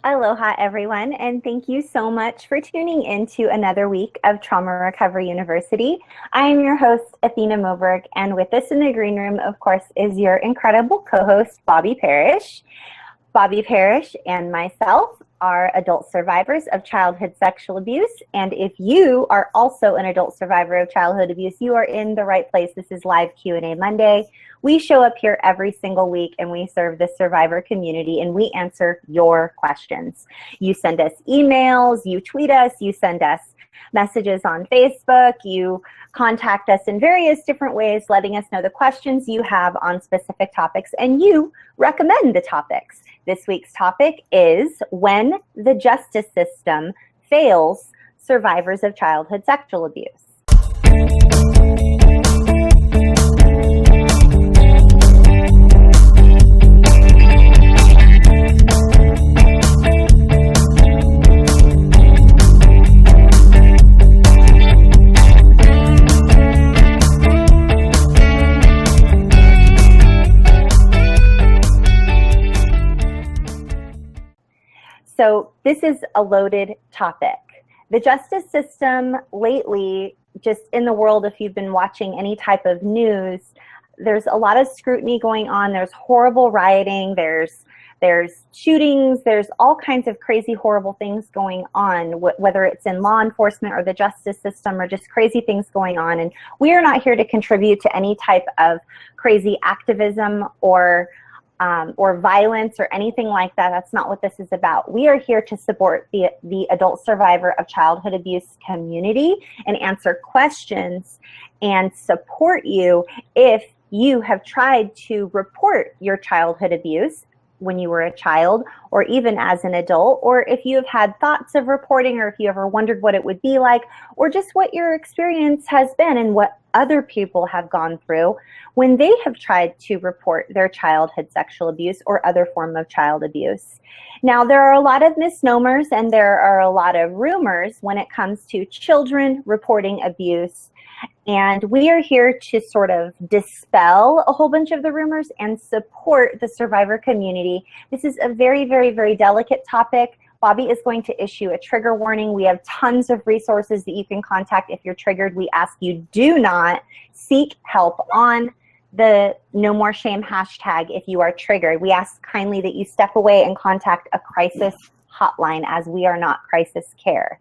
Aloha, everyone, and thank you so much for tuning in to another week of Trauma Recovery University. I am your host, Athena Moberg, and with us in the green room, of course, is your incredible co-host, Bobby Parrish. Bobby Parrish and myself are adult survivors of childhood sexual abuse, and if you are also an adult survivor of childhood abuse, you are in the right place. This is Live Q&A Monday. We show up here every single week and we serve the survivor community and we answer your questions. You send us emails, you tweet us, you send us messages on Facebook, you contact us in various different ways, letting us know the questions you have on specific topics, and you recommend the topics. This week's topic is when the justice system fails survivors of childhood sexual abuse. So this is a loaded topic. The justice system lately, just in the world, if you've been watching any type of news, there's a lot of scrutiny going on. There's horrible rioting, there's shootings, there's all kinds of crazy, horrible things going on, whether it's in law enforcement or the justice system or just crazy things going on. And we are not here to contribute to any type of crazy activism or violence or anything like that. That's not what this is about. We are here to support the adult survivor of childhood abuse community and answer questions and support you if you have tried to report your childhood abuse when you were a child or even as an adult, or if you have had thoughts of reporting, or if you ever wondered what it would be like, or just what your experience has been and what other people have gone through when they have tried to report their childhood sexual abuse or other form of child abuse. Now, there are a lot of misnomers and there are a lot of rumors when it comes to children reporting abuse. And we are here to sort of dispel a whole bunch of the rumors and support the survivor community. This is a very, very, very delicate topic. Bobby is going to issue a trigger warning. We have tons of resources that you can contact if you're triggered. We ask you do not seek help on the No More Shame hashtag if you are triggered. We ask kindly that you step away and contact a crisis hotline, as we are not crisis care.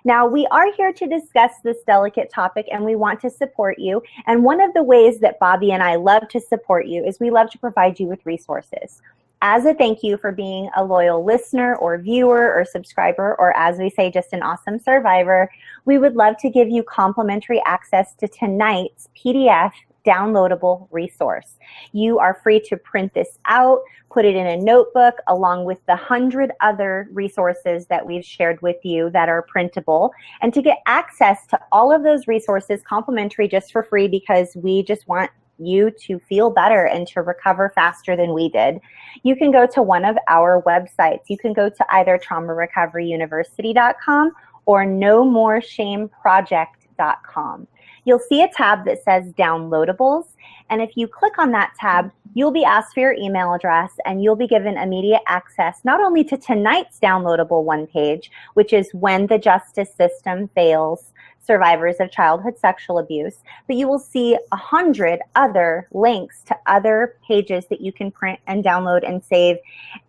Now, we are here to discuss this delicate topic and we want to support you. And one of the ways that Bobby and I love to support you is we love to provide you with resources. As a thank you for being a loyal listener or viewer or subscriber, or as we say, just an awesome survivor, we would love to give you complimentary access to tonight's PDF downloadable resource. You are free to print this out, put it in a notebook along with the 100 other resources that we've shared with you that are printable, and to get access to all of those resources complimentary just for free, because we just want you to feel better and to recover faster than we did. You can go to one of our websites. You can go to either traumarecoveryuniversity.com or nomoreshameproject.com. You'll see a tab that says downloadables, and if you click on that tab, you'll be asked for your email address and you'll be given immediate access not only to tonight's downloadable one page, which is when the justice system fails survivors of childhood sexual abuse, but you will see 100 other links to other pages that you can print and download and save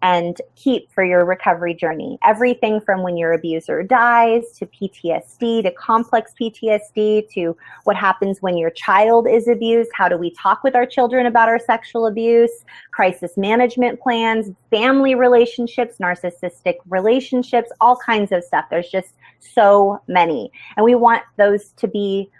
and keep for your recovery journey. Everything from when your abuser dies, to PTSD, to complex PTSD, to what happens when your child is abused, how do we talk with our children about our sexual abuse, crisis management plans, family relationships, narcissistic relationships, all kinds of stuff. There's just so many. And we want those to be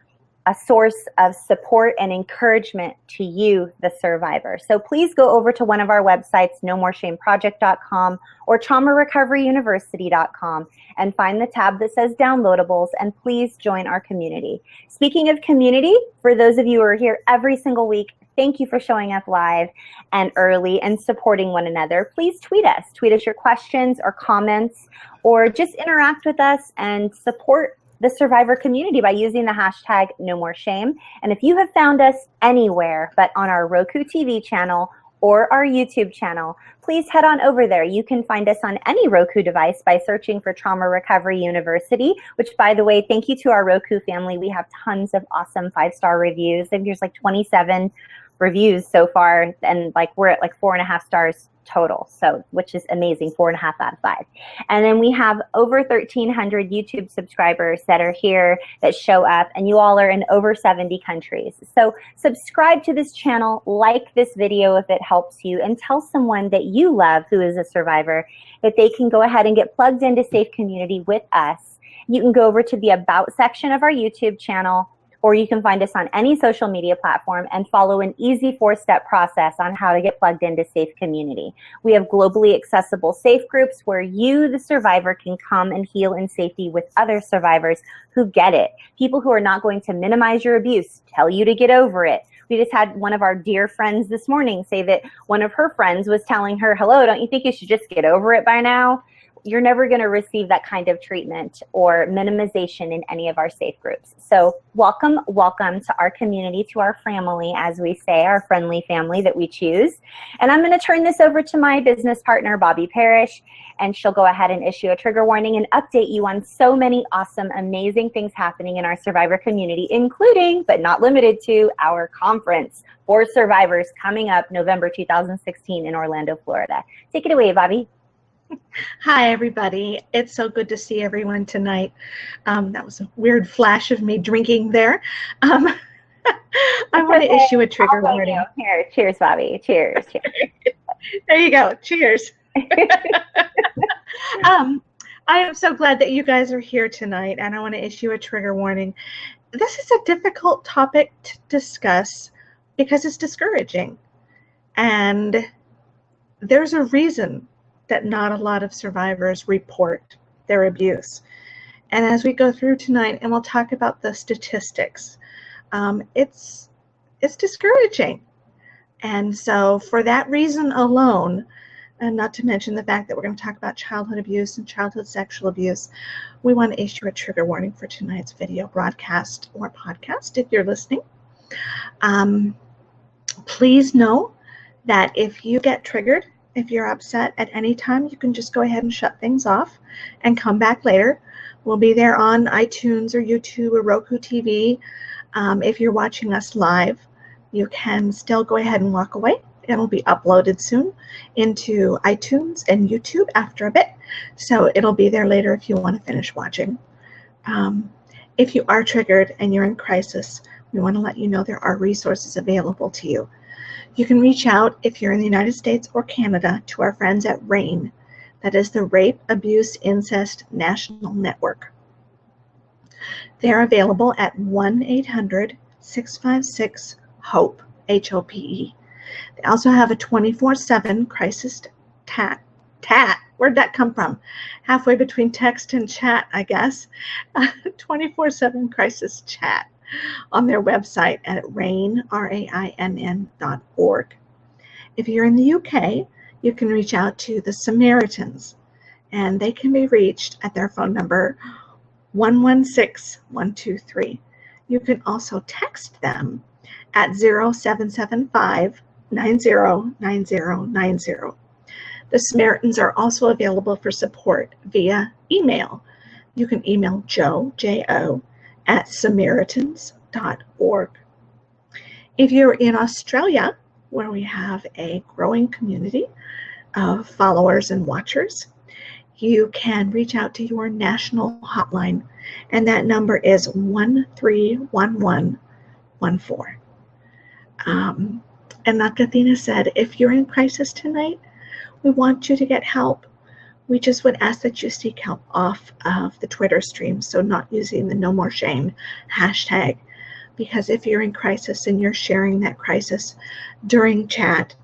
a source of support and encouragement to you, the survivor. So please go over to one of our websites, nomoreshameproject.com or traumarecoveryuniversity.com, and find the tab that says downloadables, and please join our community. Speaking of community, for those of you who are here every single week, thank you for showing up live and early and supporting one another. Please tweet us. Tweet us your questions or comments, or just interact with us and support the survivor community by using the hashtag NoMoreShame. And if you have found us anywhere but on our Roku TV channel or our YouTube channel, please head on over there. You can find us on any Roku device by searching for Trauma Recovery University, which, by the way, thank you to our Roku family. We have tons of awesome 5-star reviews. I think there's like 27 reviews so far, and like we're at like 4.5 stars total, so which is amazing, 4.5 out of 5. And then we have over 1,300 YouTube subscribers that are here that show up, and you all are in over 70 countries. So subscribe to this channel, like this video if it helps you, and tell someone that you love who is a survivor that they can go ahead and get plugged into Safe Community with us. You can go over to the About section of our YouTube channel, or you can find us on any social media platform and follow an easy 4-step process on how to get plugged into Safe Community. We have globally accessible safe groups where you, the survivor, can come and heal in safety with other survivors who get it. People who are not going to minimize your abuse, tell you to get over it. We just had one of our dear friends this morning say that one of her friends was telling her, hello, don't you think you should just get over it by now? You're never going to receive that kind of treatment or minimization in any of our safe groups. So welcome, welcome to our community, to our family, as we say, our friendly family that we choose. And I'm going to turn this over to my business partner, Bobby Parrish, and she'll go ahead and issue a trigger warning and update you on so many awesome, amazing things happening in our survivor community, including, but not limited to, our conference for survivors coming up November 2016 in Orlando, Florida. Take it away, Bobby. Hi, everybody. It's so good to see everyone tonight. That was a weird flash of me drinking there. I want to issue a trigger warning. Here, cheers, Bobby. Cheers. Cheers. There you go. Cheers. I am so glad that you guys are here tonight, and I want to issue a trigger warning. This is a difficult topic to discuss because it's discouraging, and there's a reason that not a lot of survivors report their abuse. And as we go through tonight, and we'll talk about the statistics, it's discouraging. And so for that reason alone, and not to mention the fact that we're going to talk about childhood abuse and childhood sexual abuse, we want to issue a trigger warning for tonight's video broadcast or podcast if you're listening. Please know that if you get triggered, if you're upset at any time, you can just go ahead and shut things off and come back later. We'll be there on iTunes or YouTube or Roku TV. If you're watching us live, you can still go ahead and walk away. It'll be uploaded soon into iTunes and YouTube after a bit. So it'll be there later if you want to finish watching. If you are triggered and you're in crisis, we want to let you know there are resources available to you. You can reach out if you're in the United States or Canada to our friends at RAIN. That is the Rape, Abuse, Incest National Network. They're available at 1-800-656-HOPE, H-O-P-E. They also have a 24/7 crisis tat. Where'd that come from? Halfway between text and chat, I guess. 24/7 crisis chat on their website at rainn.org. If you're in the UK, you can reach out to the Samaritans, and they can be reached at their phone number 116-123. You can also text them at 0775-909090. The Samaritans are also available for support via email. You can email Joe, J-O, at samaritans.org. If you're in Australia, where we have a growing community of followers and watchers, you can reach out to your national hotline, and that number is 131114. And like Athena said, if you're in crisis tonight, we want you to get help. We just would ask that you seek help off of the Twitter stream, so not using the No More Shame hashtag, because if you're in crisis and you're sharing that crisis during chat,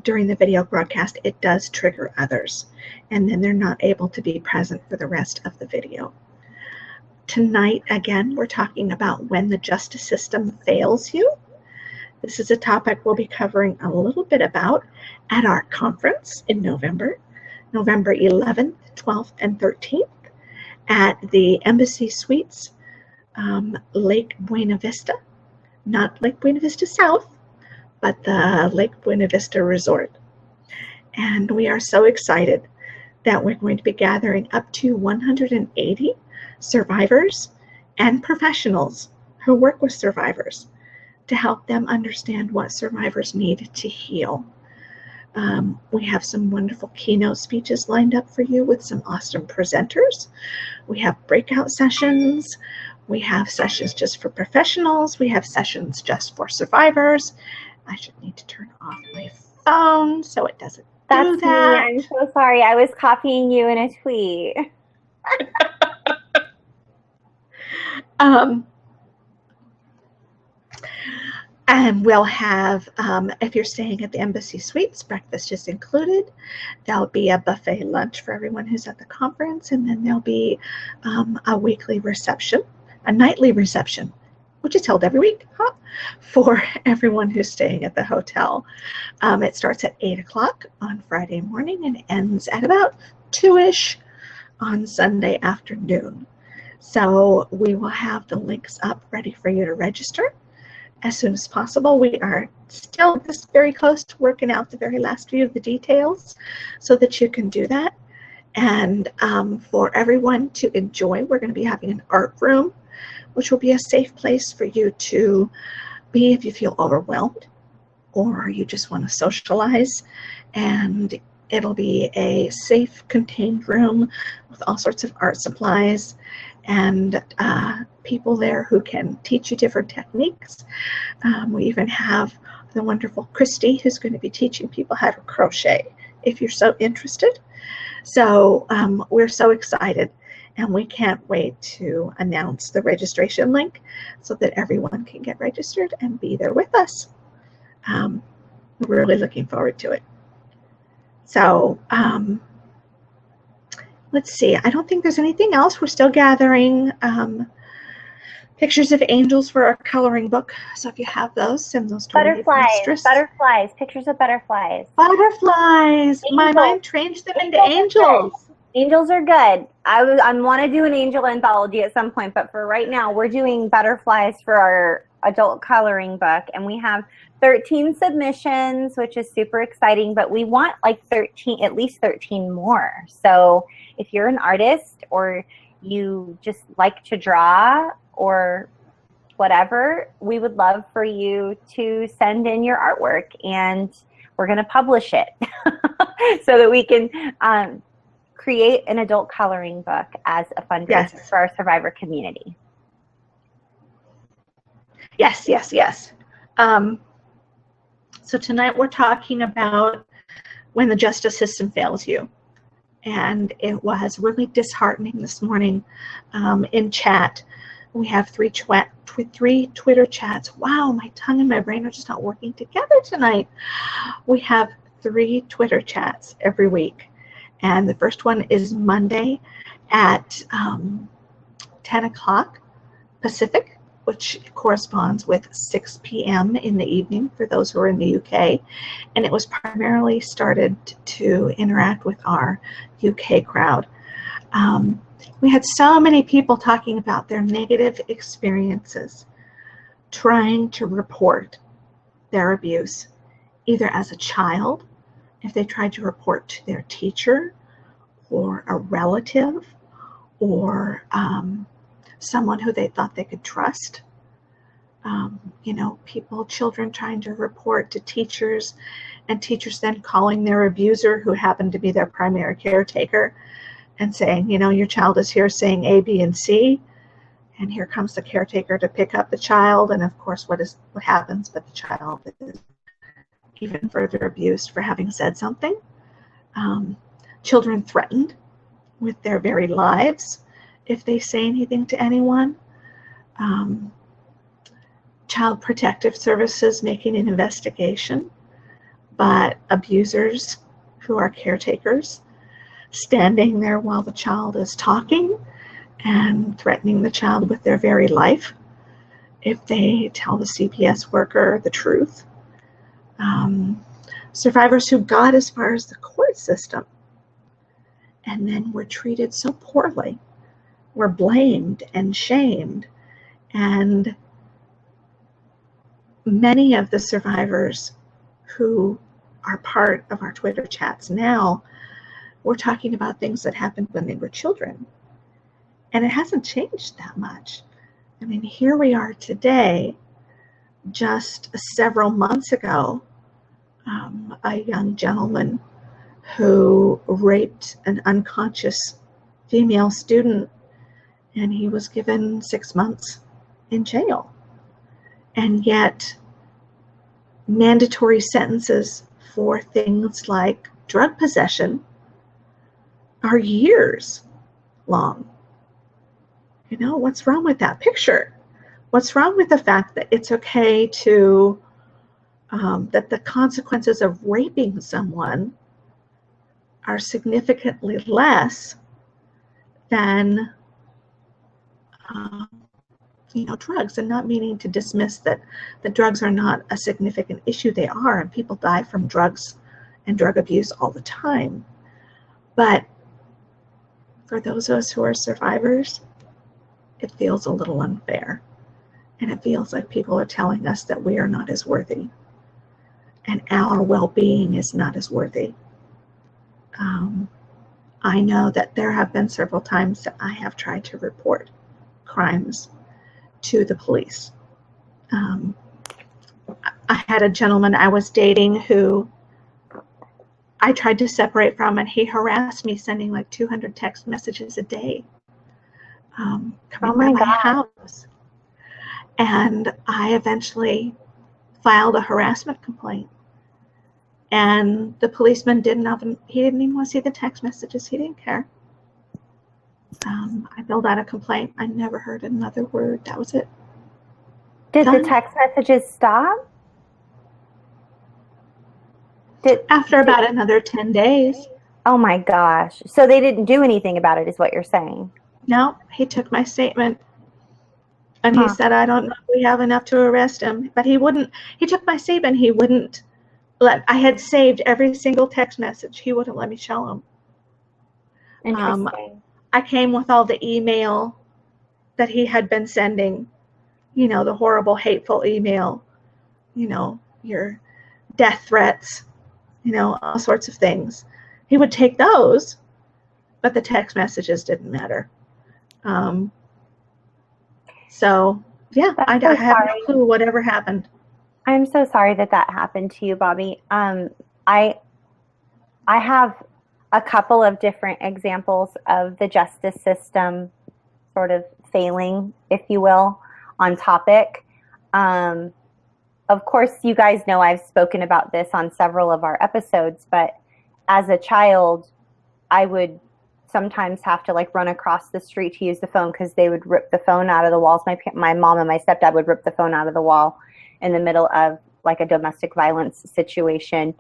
during the video broadcast, it does trigger others, and then they're not able to be present for the rest of the video. Tonight, again, we're talking about when the justice system fails you. This is a topic we'll be covering a little bit about at our conference in November 11th, 12th, and 13th at the Embassy Suites, Lake Buena Vista, not Lake Buena Vista South, but the Lake Buena Vista Resort. And we are so excited that we're going to be gathering up to 180 survivors and professionals who work with survivors to help them understand what survivors need to heal. We have some wonderful keynote speeches lined up for you with some awesome presenters. We have breakout sessions. We have sessions just for professionals. We have sessions just for survivors. I should need to turn off my phone so it doesn't do that. Me. I'm so sorry. I was copying you in a tweet. And we'll have, if you're staying at the Embassy Suites, breakfast is included. There'll be a buffet lunch for everyone who's at the conference, and then there'll be a weekly reception, a nightly reception, which is held every week for everyone who's staying at the hotel. It starts at 8 o'clock on Friday morning and ends at about 2-ish on Sunday afternoon. So we will have the links up ready for you to register as soon as possible. We are still just very close to working out the very last few of the details so that you can do that. And for everyone to enjoy, we're going to be having an art room, which will be a safe place for you to be if you feel overwhelmed or you just want to socialize. And it'll be a safe, contained room with all sorts of art supplies and people there who can teach you different techniques. We even have the wonderful Christy, who's going to be teaching people how to crochet if you're so interested. So we're so excited, and we can't wait to announce the registration link so that everyone can get registered and be there with us. We're really looking forward to it. So let's see, I don't think there's anything else. We're still gathering pictures of angels for our coloring book. So if you have those, send those to Butterflies, pictures of butterflies. Butterflies. Angels. My mind trains them into angels. Angels are good. I want to do an angel anthology at some point, but for right now, we're doing butterflies for our adult coloring book, and we have 13 submissions, which is super exciting, but we want like at least 13 more. So if you're an artist or you just like to draw or whatever, we would love for you to send in your artwork, and we're going to publish it so that we can create an adult coloring book as a fundraiser for our survivor community. Yes, yes, yes. So tonight we're talking about when the justice system fails you. And it was really disheartening this morning in chat. We have three Twitter chats. Wow, my tongue and my brain are just not working together tonight. We have 3 Twitter chats every week. And the first one is Monday at 10 o'clock Pacific, which corresponds with 6 p.m. in the evening for those who are in the UK. And it was primarily started to interact with our UK crowd. We had so many people talking about their negative experiences trying to report their abuse, either as a child, if they tried to report to their teacher or a relative or someone who they thought they could trust. You know, children trying to report to teachers, and teachers then calling their abuser, who happened to be their primary caretaker, and saying, you know, your child is here saying A, B, and C, and here comes the caretaker to pick up the child, and of course what happens, but the child is even further abused for having said something. Children threatened with their very lives if they say anything to anyone. Child Protective Services making an investigation, but abusers who are caretakers standing there while the child is talking and threatening the child with their very life if they tell the CPS worker the truth. Survivors who got as far as the court system and then were treated so poorly, were blamed and shamed and many of the survivors who are part of our Twitter chats now, we're talking about things that happened when they were children. And it hasn't changed that much. I mean, here we are today, just several months ago, a young gentleman who raped an unconscious female student, and he was given 6 months in jail. And yet, mandatory sentences for things like drug possession are years long. You know, what's wrong with that picture? What's wrong with the fact that it's okay to, that the consequences of raping someone are significantly less than, drugs, and not meaning to dismiss that the drugs are not a significant issue. They are, and people die from drugs and drug abuse all the time. But for those of us who are survivors, it feels a little unfair. And it feels like people are telling us that we are not as worthy and our well-being is not as worthy. I know that there have been several times that I have tried to report crimes to the police. I had a gentleman I was dating who I tried to separate from, and he harassed me, sending like 200 text messages a day, coming by my house. And I eventually filed a harassment complaint. And the policeman didn't even want to see the text messages. He didn't care. I filled out a complaint. I never heard another word. That was it. Did the text messages stop? After about another 10 days. Oh my gosh. So they didn't do anything about it, is what you're saying? No, he took my statement. And he said, I don't know if we have enough to arrest him. But he wouldn't. He took my statement. He wouldn't let. I had saved every single text message. He wouldn't let me show him. Interesting. I came with all the email that he had been sending, the horrible, hateful email, your death threats, all sorts of things. He would take those, but the text messages didn't matter. So, yeah, I have no clue whatever happened. I'm so sorry that happened to you, Bobby. I have a couple of different examples of the justice system sort of failing, if you will, on topic. Of course, you guys know I've spoken about this on several of our episodes, but as a child, I would sometimes have to run across the street to use the phone because they would rip the phone out of the walls. My mom and my stepdad would rip the phone out of the wall in the middle of a domestic violence situation.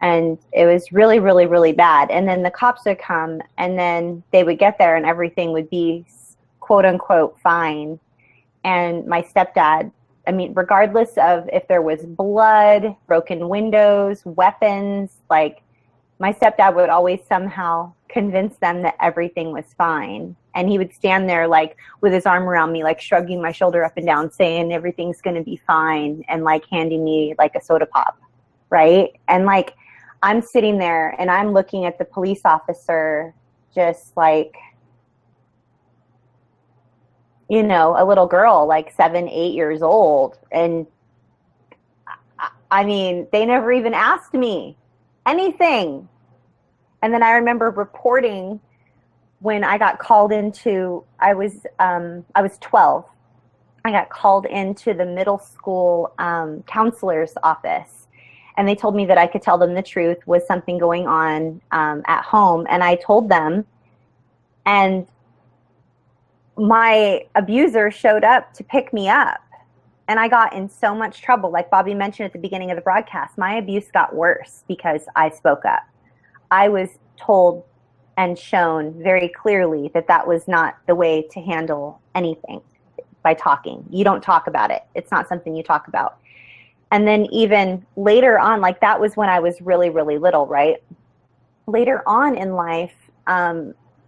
And it was really, really, really bad. And then the cops would come, and then they would get there and everything would be quote unquote fine. And my stepdad, regardless of if there was blood, broken windows, weapons, my stepdad would always somehow convince them that everything was fine. And he would stand there with his arm around me, shrugging my shoulder up and down, saying everything's going to be fine, and handing me a soda pop, right? And I'm sitting there and I'm looking at the police officer just a little girl, 7, 8 years old. And they never even asked me anything. And then I remember reporting when I got called into, I was 12. I got called into the middle school counselor's office. And they told me that I could tell them the truth, was something going on at home. And I told them, and my abuser showed up to pick me up. And I got in so much trouble. Like Bobby mentioned at the beginning of the broadcast, my abuse got worse because I spoke up. I was told and shown very clearly that that was not the way to handle anything, by talking. You don't talk about it. It's not something you talk about. And then even later on, that was when I was really, really little, right? Later on in life,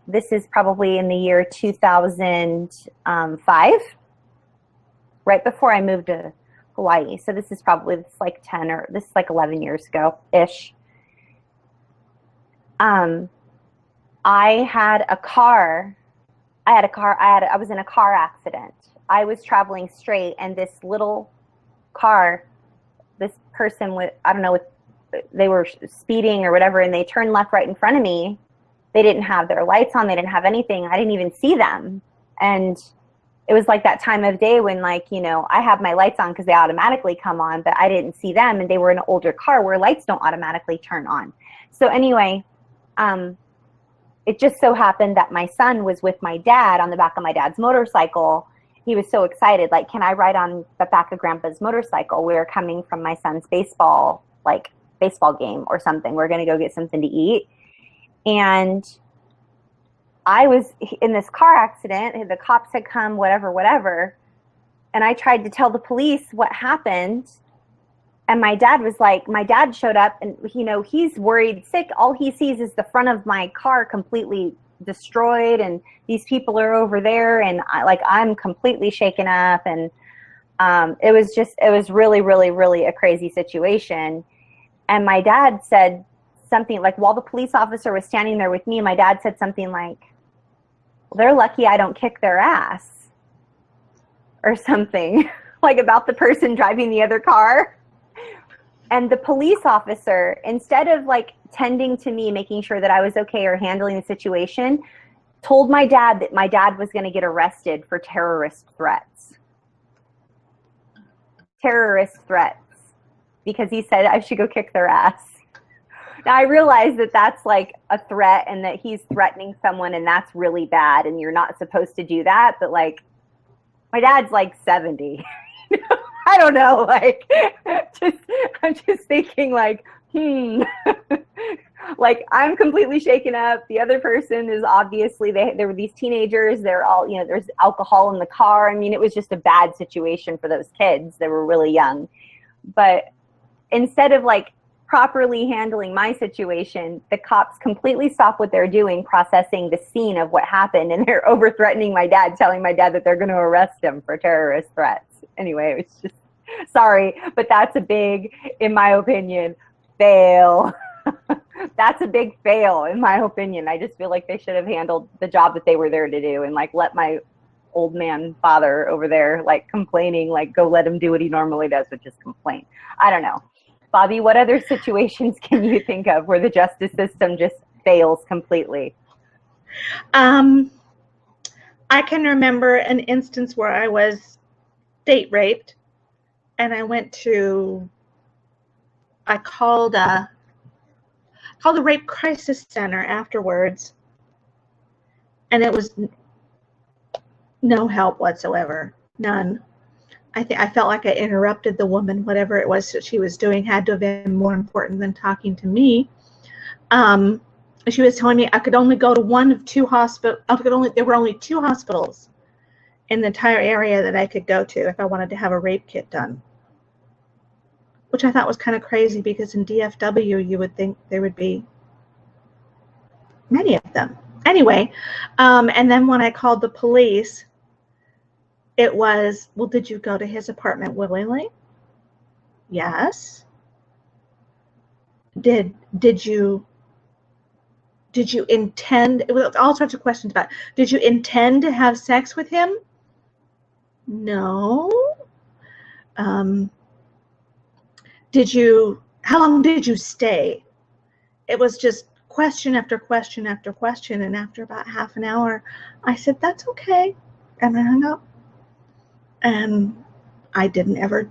this is probably in the year 2005, right before I moved to Hawaii. So this is probably, this is like 10 or this is like 11 years ago ish. I had a car. I was in a car accident. I was traveling straight, and this little car, this person with, I don't know, they were speeding or whatever, and they turned left right in front of me. They didn't have their lights on. They didn't have anything. I didn't even see them. And it was like that time of day when, like, you know, I have my lights on because they automatically come on, but I didn't see them. And they were in an older car where lights don't automatically turn on. So anyway, it just so happened that my son was with my dad on the back of my dad's motorcycle. He was so excited, like, can I ride on the back of Grandpa's motorcycle? We were coming from my son's baseball game or something. We're going to go get something to eat. And I was in this car accident. The cops had come, whatever. And I tried to tell the police what happened. And my dad showed up, and, you know, he's worried sick. All he sees is the front of my car completely destroyed, and these people are over there, and I'm completely shaken up. And it was really, really, really a crazy situation. And my dad said something like, while the police officer was standing there with me, my dad said something like, well, they're lucky I don't kick their ass, or something like about the person driving the other car. And the police officer, instead of like tending to me, making sure that I was okay or handling the situation, told my dad that my dad was going to get arrested for terrorist threats. Because he said I should go kick their ass. Now I realize that that's like a threat, and that he's threatening someone, and that's really bad, and you're not supposed to do that. But like, my dad's like 70. I don't know, like, I'm just thinking like, like, I'm completely shaken up. The other person is obviously, there were these teenagers, they're all, you know, there's alcohol in the car. I mean, it was just a bad situation for those kids. They were really young. But instead of like properly handling my situation, the cops completely stop what they're doing, processing the scene of what happened, and they're over threatening my dad, telling my dad that they're going to arrest him for terrorist threats. Anyway, it was just, sorry, but that's a big, in my opinion, fail. That's a big fail, in my opinion. I just feel like they should have handled the job that they were there to do, and like let my old man father over there like complaining, like go let him do what he normally does, which is complain. I don't know. Bobby, what other situations can you think of where the justice system just fails completely? I can remember an instance where I was date raped, and I called the rape crisis center afterwards, and it was no help whatsoever, none. I felt like I interrupted the woman. Whatever it was that she was doing had to have been more important than talking to me. She was telling me I could only go to one of two hospitals. There were only two hospitals in the entire area that I could go to if I wanted to have a rape kit done, which I thought was kind of crazy, because in DFW you would think there would be many of them. Anyway, and then when I called the police, it was, well, did you go to his apartment willingly? Yes. Did you intend, it was all sorts of questions about, did you intend to have sex with him? No. How long did you stay? It was just question after question after question, and after about half an hour, I said, that's okay, and I hung up. And I didn't ever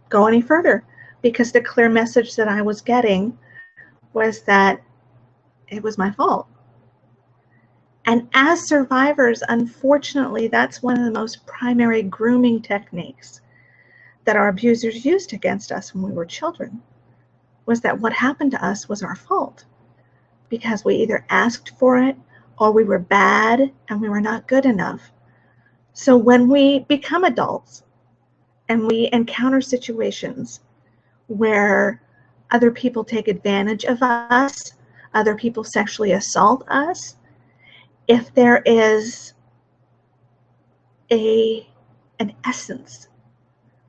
go any further, because the clear message that I was getting was that it was my fault. And as survivors, unfortunately, that's one of the most primary grooming techniques that our abusers used against us when we were children, was that what happened to us was our fault, because we either asked for it, or we were bad and we were not good enough. So when we become adults and we encounter situations where other people take advantage of us, other people sexually assault us, if there is an essence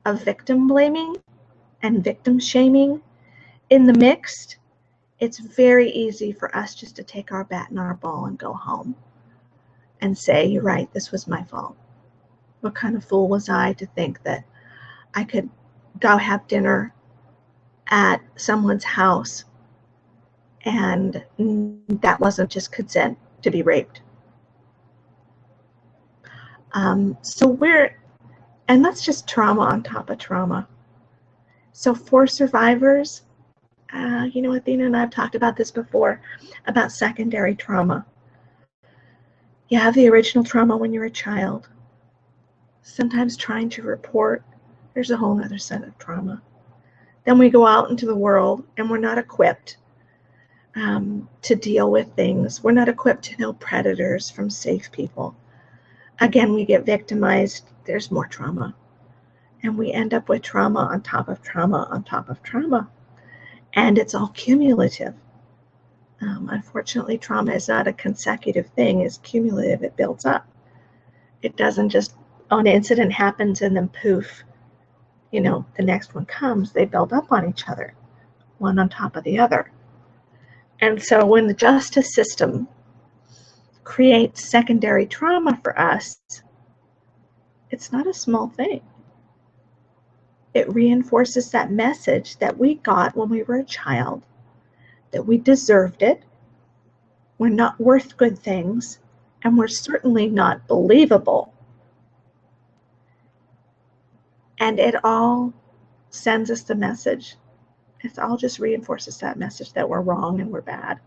of victim blaming and victim shaming in the mix, it's very easy for us just to take our bat and our ball and go home and say, you're right, this was my fault. What kind of fool was I to think that I could go have dinner at someone's house and that wasn't just consent to be raped. And that's just trauma on top of trauma. So for survivors, Athena and I have talked about this before, about secondary trauma. You have the original trauma when you're a child. Sometimes trying to report, there's a whole other set of trauma. Then we go out into the world and we're not equipped to deal with things. We're not equipped to know predators from safe people. Again, we get victimized. There's more trauma. And we end up with trauma on top of trauma on top of trauma. And it's all cumulative. Unfortunately, trauma is not a consecutive thing. It's cumulative. It builds up. It doesn't just, an incident happens and then poof, the next one comes. They build up on each other, one on top of the other. And so when the justice system creates secondary trauma for us, it's not a small thing. It reinforces that message that we got when we were a child, that we deserved it, we're not worth good things, and we're certainly not believable. And it all sends us the message. It all just reinforces that message that we're wrong and we're bad.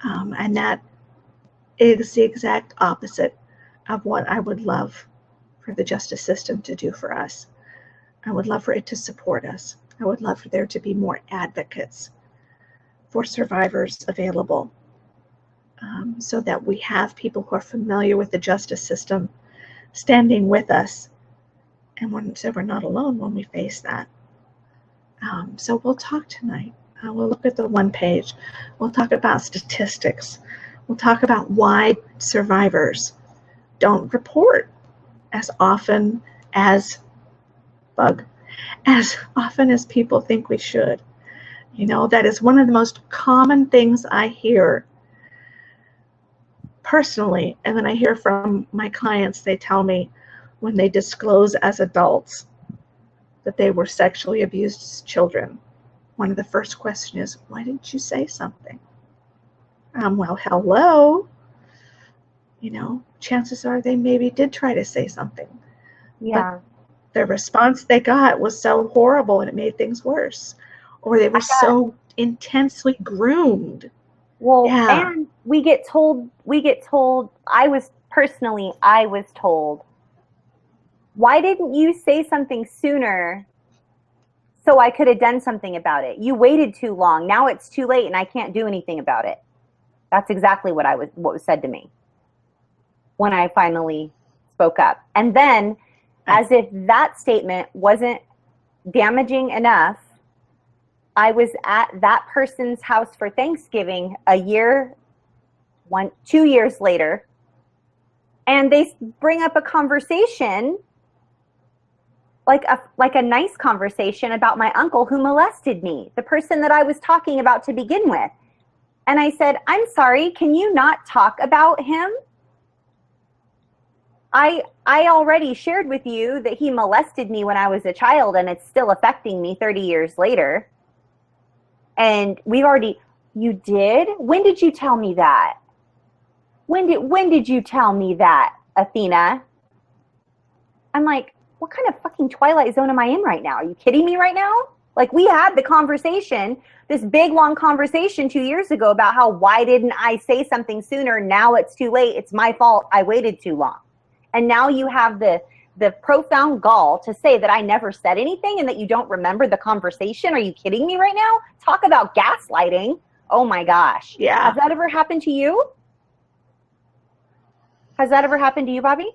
And that is the exact opposite of what I would love for the justice system to do for us. I would love for it to support us. I would love for there to be more advocates for survivors available, so that we have people who are familiar with the justice system standing with us, and so we're not alone when we face that. So we'll talk tonight. We'll look at the one page. We'll talk about statistics. We'll talk about why survivors don't report as often as people think we should. That is one of the most common things I hear personally, and then I hear from my clients. They tell me when they disclose as adults that they were sexually abused as children, one of the first questions is, why didn't you say something? Well, hello. Chances are they maybe did try to say something. Yeah. But the response they got was so horrible and it made things worse. Or they were so intensely groomed. Well, yeah. And we get told, I was told, why didn't you say something sooner so I could have done something about it? You waited too long. Now it's too late and I can't do anything about it. That's exactly what was said to me when I finally spoke up. And then, as if that statement wasn't damaging enough, I was at that person's house for Thanksgiving 2 years later, and they bring up a conversation, like a nice conversation about my uncle who molested me, the person that I was talking about to begin with. And I said, I'm sorry, can you not talk about him? I already shared with you that he molested me when I was a child, and it's still affecting me 30 years later. And you did? When did you tell me that? When did you tell me that, Athena? I'm like, what kind of fucking Twilight Zone am I in right now? Are you kidding me right now? Like, we had the conversation, this big, long conversation 2 years ago about how, why didn't I say something sooner? Now it's too late. It's my fault. I waited too long. And now you have the profound gall to say that I never said anything and that you don't remember the conversation. Are you kidding me right now? Talk about gaslighting. Oh my gosh. Yeah. Has that ever happened to you? Has that ever happened to you, Bobby?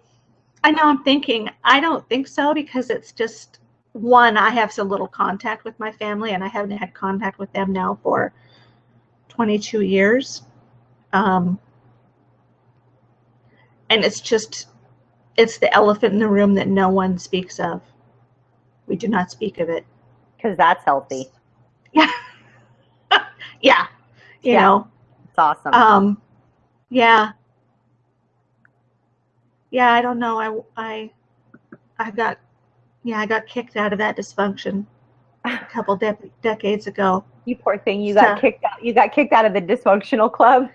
I know, I'm thinking, I don't think so, because it's just, one, I have so little contact with my family, and I haven't had contact with them now for 22 years. And it's the elephant in the room that no one speaks of. We do not speak of it. Because that's healthy. Yeah. Yeah. You know. It's awesome. Yeah. Yeah, I don't know. I got kicked out of that dysfunction a couple decades ago. You poor thing. You got kicked out. You got kicked out of the dysfunctional club.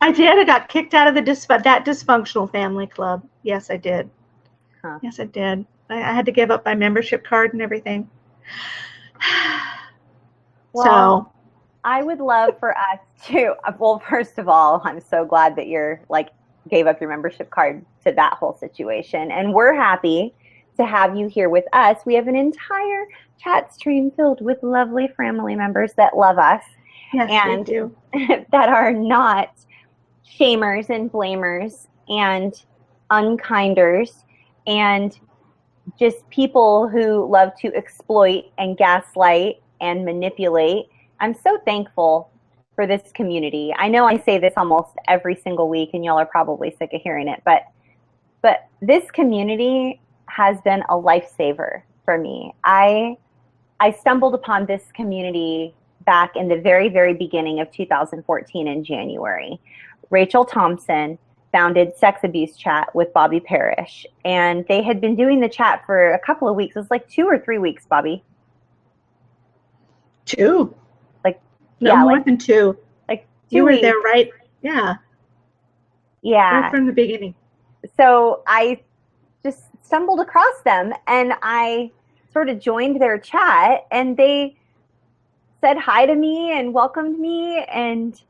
I did. I got kicked out of that dysfunctional family club. Yes, I did. Huh. Yes, I did. I had to give up my membership card and everything. Well, so I would love for us to, well, first of all, I'm so glad that you're like gave up your membership card to that whole situation. And we're happy to have you here with us. We have an entire chat stream filled with lovely family members that love us. Yes, and they do. that are not shamers and blamers and unkinders and just people who love to exploit and gaslight and manipulate. I'm so thankful for this community. I know I say this almost every single week and y'all are probably sick of hearing it, but this community has been a lifesaver for me. I stumbled upon this community back in the very, very beginning of 2014 in January. Rachel Thompson founded Sex Abuse Chat with Bobby Parrish, and they had been doing the chat for a couple of weeks. It was like 2 or 3 weeks, Bobby. 2. Like, no, yeah, more than 2. Like 2 you were weeks. there, right? Yeah. Yeah. Right from the beginning. So I just stumbled across them, and I sort of joined their chat, and they said hi to me and welcomed me, and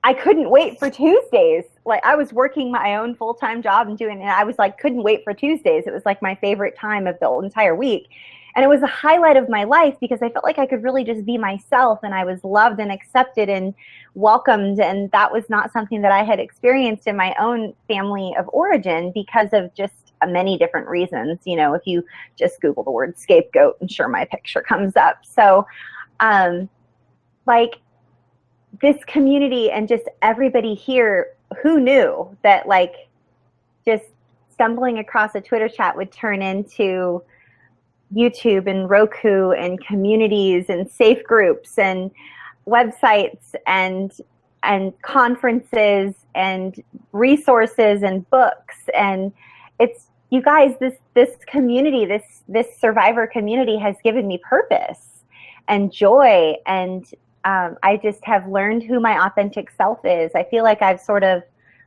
I couldn't wait for Tuesdays. Like, I was working my own full-time job and I was like, couldn't wait for Tuesdays. It was like my favorite time of the entire week. And it was a highlight of my life because I felt like I could really just be myself, and I was loved and accepted and welcomed. And that was not something that I had experienced in my own family of origin because of just many different reasons. You know, if you just Google the word scapegoat, I'm sure my picture comes up. So, like, this community and just everybody here, who knew that like just stumbling across a Twitter chat would turn into YouTube and Roku and communities and safe groups and websites and conferences and resources and books. And it's, you guys, this community, this survivor community has given me purpose and joy, and I just have learned who my authentic self is. I feel like I've sort of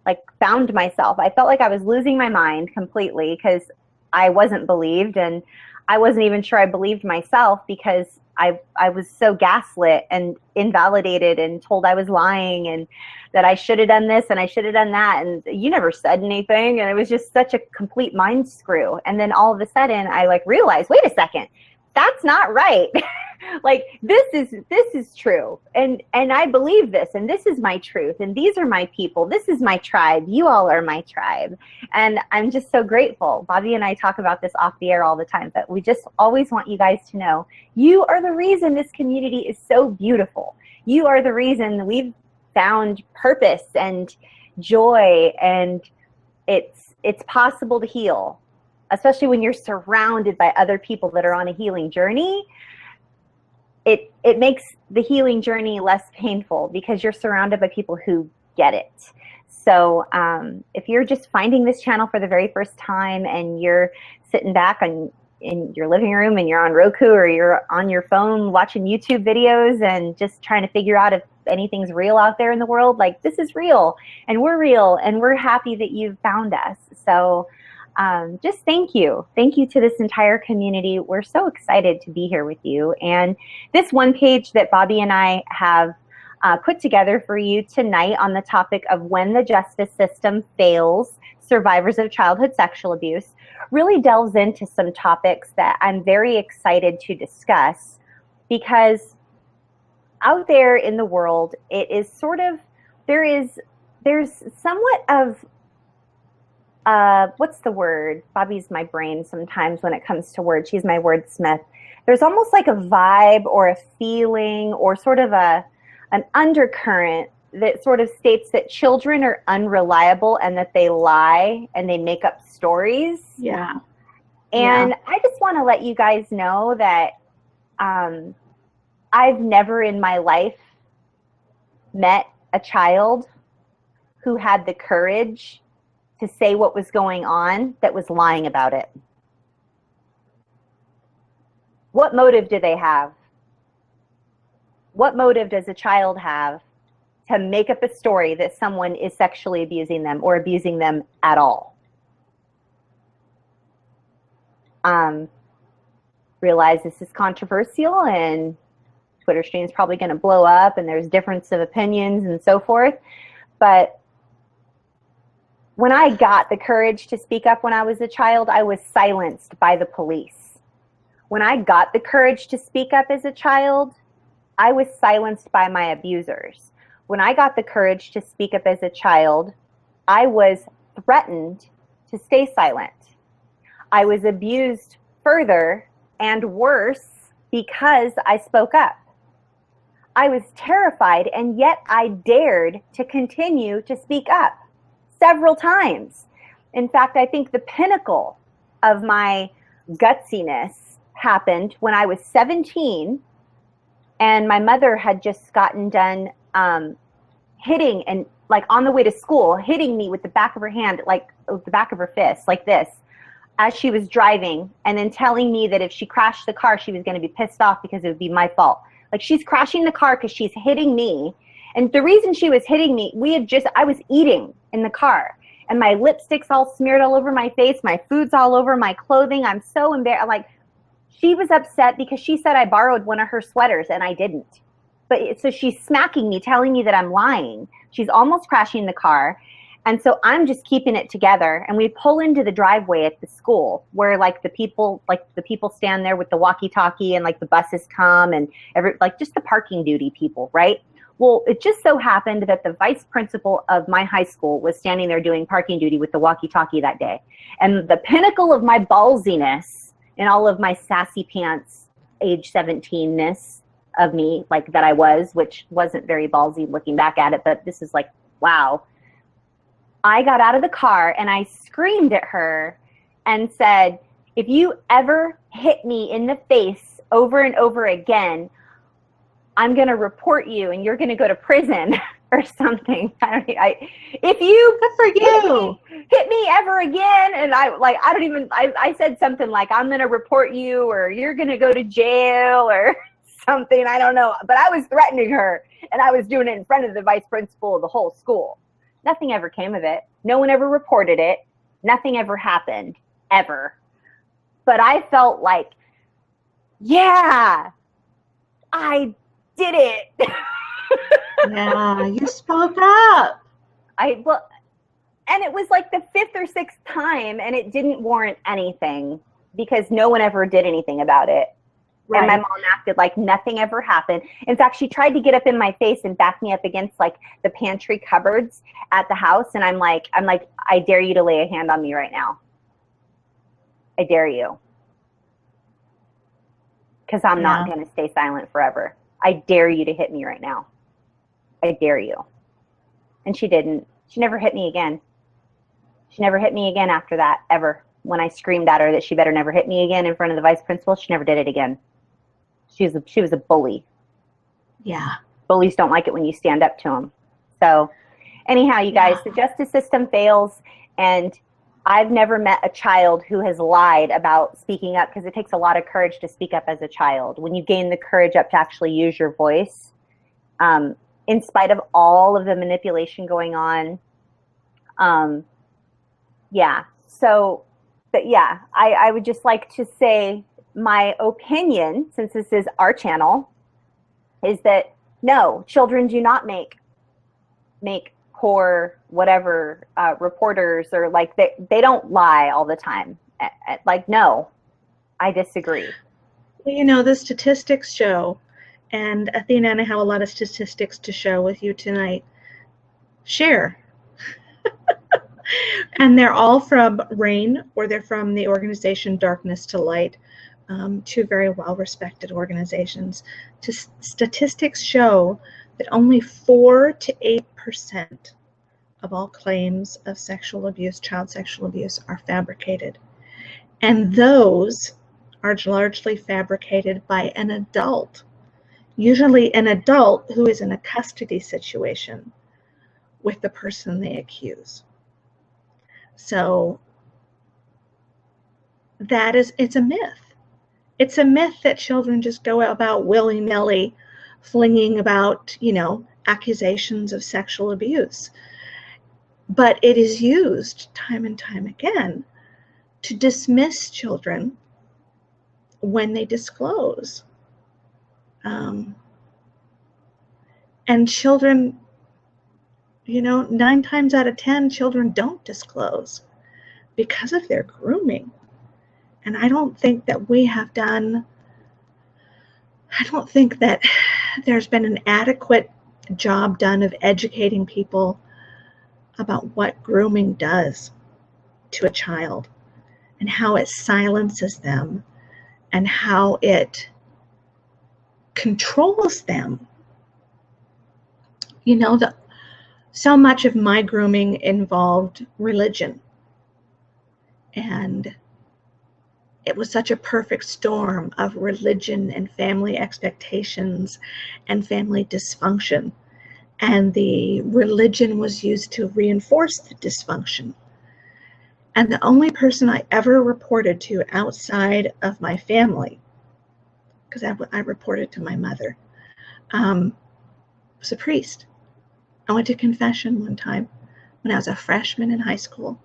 like found myself. I felt like I was losing my mind completely because I wasn't believed, and I wasn't even sure I believed myself because I was so gaslit and invalidated and told I was lying and that I should have done this and I should have done that, and you never said anything, and it was just such a complete mind screw. And then all of a sudden I like realized, wait a second, that's not right. Like, this is true, and I believe this, and this is my truth, and these are my people, this is my tribe, you all are my tribe. And I'm just so grateful. Bobby and I talk about this off the air all the time, but we just always want you guys to know you are the reason this community is so beautiful. You are the reason we've found purpose and joy, and it's possible to heal, especially when you're surrounded by other people that are on a healing journey. It makes the healing journey less painful because you're surrounded by people who get it. So if you're just finding this channel for the very first time and you're sitting back in your living room and you're on Roku or you're on your phone watching YouTube videos and just trying to figure out if anything's real out there in the world, like, this is real, and we're happy that you've found us. So just thank you. Thank you to this entire community. We're so excited to be here with you. And this one page that Bobby and I have put together for you tonight on the topic of when the justice system fails survivors of childhood sexual abuse really delves into some topics that I'm very excited to discuss, because out there in the world, it is sort of, there's somewhat of what's the word? Bobby's my brain sometimes when it comes to words. She's my wordsmith. There's almost like a vibe or a feeling or sort of an undercurrent that sort of states that children are unreliable and that they lie and they make up stories. Yeah. Yeah. And I just want to let you guys know that I've never in my life met a child who had the courage to say what was going on that was lying about it. What motive do they have? What motive does a child have to make up a story that someone is sexually abusing them or abusing them at all? Realize this is controversial and Twitter stream is probably going to blow up and there's difference of opinions and so forth. But when I got the courage to speak up when I was a child, I was silenced by the police. When I got the courage to speak up as a child, I was silenced by my abusers. When I got the courage to speak up as a child, I was threatened to stay silent. I was abused further and worse because I spoke up. I was terrified, and yet I dared to continue to speak up several times. In fact, I think the pinnacle of my gutsiness happened when I was 17 and my mother had just gotten done hitting and like on the way to school, hitting me with the back of her hand, like the back of her fist, like this, as she was driving, and then telling me that if she crashed the car, she was going to be pissed off because it would be my fault. Like, she's crashing the car because she's hitting me. And the reason she was hitting me, I was eating in the car and my lipstick's all smeared all over my face. My food's all over my clothing. I'm so embarrassed. Like, she was upset because she said I borrowed one of her sweaters and I didn't. But so she's smacking me, telling me that I'm lying. She's almost crashing the car. And so I'm just keeping it together. And we pull into the driveway at the school where like the people stand there with the walkie-talkie and like the buses come and just the parking duty people, right? Well, it just so happened that the vice principal of my high school was standing there doing parking duty with the walkie-talkie that day. And the pinnacle of my ballsiness and all of my sassy pants, age 17-ness of me, like that I was, which wasn't very ballsy looking back at it, but this is like, wow. I got out of the car and I screamed at her and said, if you ever hit me in the face over and over again, I'm going to report you and you're going to go to prison or something. If you Good for you. hit me ever again, and I said something like, I'm going to report you or you're going to go to jail or something. I don't know. But I was threatening her and I was doing it in front of the vice principal of the whole school. Nothing ever came of it. No one ever reported it. Nothing ever happened, ever. But I felt like, yeah, I did it. Yeah, you spoke up. And it was like the 5th or 6th time, and it didn't warrant anything because no one ever did anything about it. Right. And my mom acted like nothing ever happened. In fact, she tried to get up in my face and back me up against like the pantry cupboards at the house. And I'm like, I dare you to lay a hand on me right now. I dare you. Because I'm not going to stay silent forever. I dare you to hit me right now. I dare you. And she didn't. She never hit me again. She never hit me again after that, ever. When I screamed at her that she better never hit me again in front of the vice principal, she never did it again. She was a bully. Yeah. Bullies don't like it when you stand up to them. So anyhow, you guys, the justice system fails, and I've never met a child who has lied about speaking up, because it takes a lot of courage to speak up as a child. When you gain the courage up to actually use your voice, in spite of all of the manipulation going on. I would just like to say my opinion, since this is our channel, is that no, children do not make poor whatever reporters, or like they don't lie all the time. Like, no, I disagree. Well, you know, the statistics show, and Athena and I have a lot of statistics to share with you tonight. Share. And they're all from RAIN, or they're from the organization Darkness to Light, two very well-respected organizations. Statistics show that only 4 to 8% of all claims of sexual abuse, child sexual abuse, are fabricated. And those are largely fabricated by an adult, usually an adult who is in a custody situation with the person they accuse. So it's a myth. It's a myth that children just go about willy-nilly flinging about, accusations of sexual abuse. But it is used time and time again to dismiss children when they disclose. And children, 9 times out of 10, children don't disclose because of their grooming. And I don't think that there's been an adequate job done of educating people about what grooming does to a child and how it silences them and how it controls them. So much of my grooming involved religion, and it was such a perfect storm of religion and family expectations and family dysfunction. And the religion was used to reinforce the dysfunction. And the only person I ever reported to outside of my family, because I reported to my mother, was a priest. I went to confession one time when I was a freshman in high school.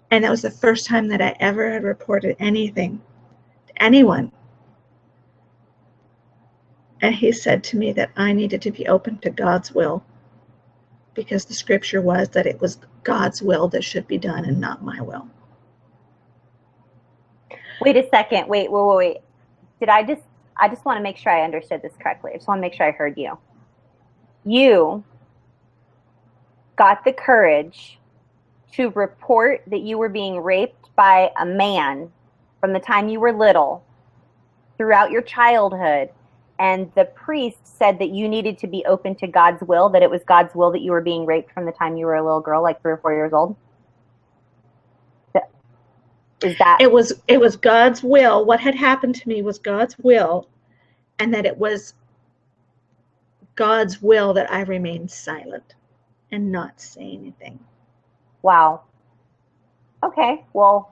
And that was the first time that I ever had reported anything to anyone. And he said to me that I needed to be open to God's will, because the scripture was that it was God's will that should be done and not my will. Wait a second. Wait. I just want to make sure I understood this correctly. I just want to make sure I heard you. You got the courage to report that you were being raped by a man from the time you were little throughout your childhood, and the priest said that you needed to be open to God's will, that it was God's will that you were being raped from the time you were a little girl, like 3 or 4 years old? Is that... It was God's will. What had happened to me was God's will, and that it was God's will that I remain silent and not say anything. Wow. Okay. Well,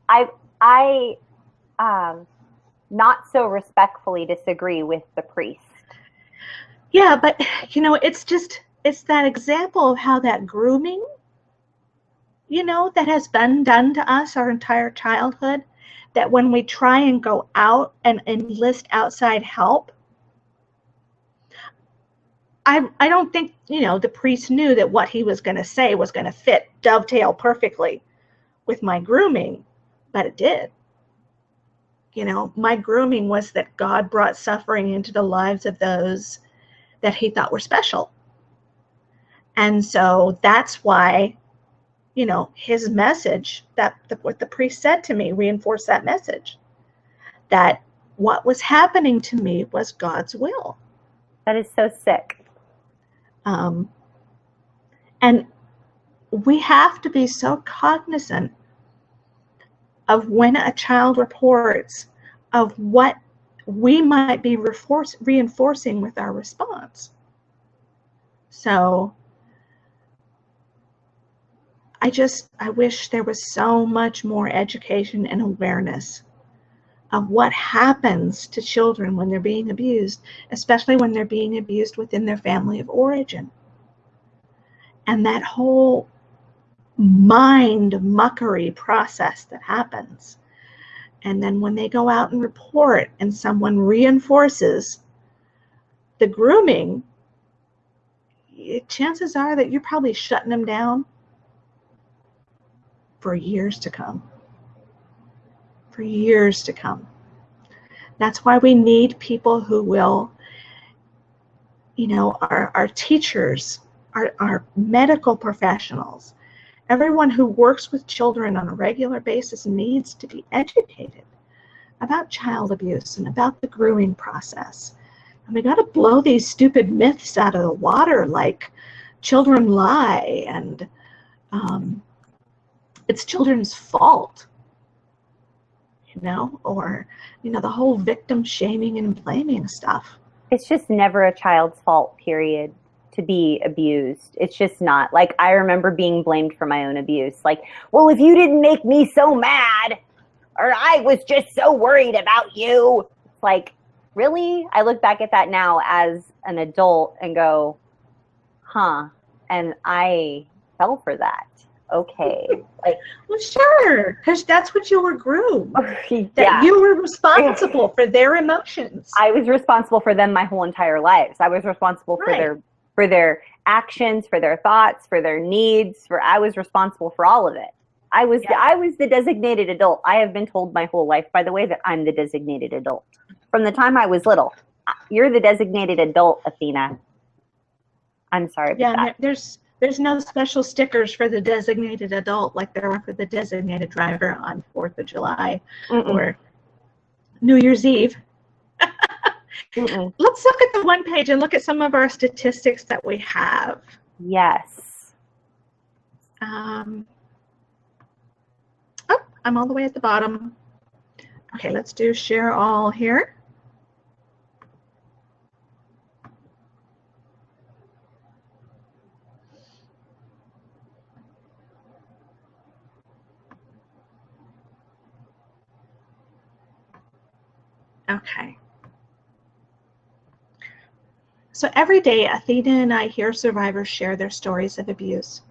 I not so respectfully disagree with the priest. Yeah, but it's that example of how that grooming, that has been done to us our entire childhood, that when we try and go out and enlist outside help, I don't think, the priest knew that what he was going to say was going to dovetail perfectly with my grooming, but it did. My grooming was that God brought suffering into the lives of those that he thought were special. And so that's why, his message, what the priest said to me, reinforced that message, that what was happening to me was God's will. That is so sick. And we have to be so cognizant of when a child reports of what we might be reinforcing with our response. So I wish there was so much more education and awareness of what happens to children when they're being abused, especially when they're being abused within their family of origin. And that whole mind muckery process that happens. And then when they go out and report and someone reinforces the grooming, chances are that you're probably shutting them down for years to come. For years to come. That's why we need people who will, our teachers, our medical professionals, everyone who works with children on a regular basis needs to be educated about child abuse and about the grooming process. And we got to blow these stupid myths out of the water, like children lie and it's children's fault. or, the whole victim shaming and blaming stuff. It's just never a child's fault, period, to be abused. It's just not. Like, I remember being blamed for my own abuse. Like, well, if you didn't make me so mad, or I was just so worried about you. It's like, really? I look back at that now as an adult and go, huh, and I fell for that. Okay. Like, well, sure, because that's what you were groomed. yeah. That you were responsible for their emotions. I was responsible for them my whole entire lives. I was responsible for their actions, for their thoughts, for their needs. I was responsible for all of it. I was the designated adult. I have been told my whole life, by the way, that I'm the designated adult. From the time I was little, you're the designated adult, Athena. I'm sorry about that. There's no special stickers for the designated adult like there are for the designated driver on 4th of July or New Year's Eve. Let's look at the one page and look at some of our statistics that we have. Yes. I'm all the way at the bottom. Okay, let's do share all here. Okay. So every day, Athena and I hear survivors share their stories of abuse.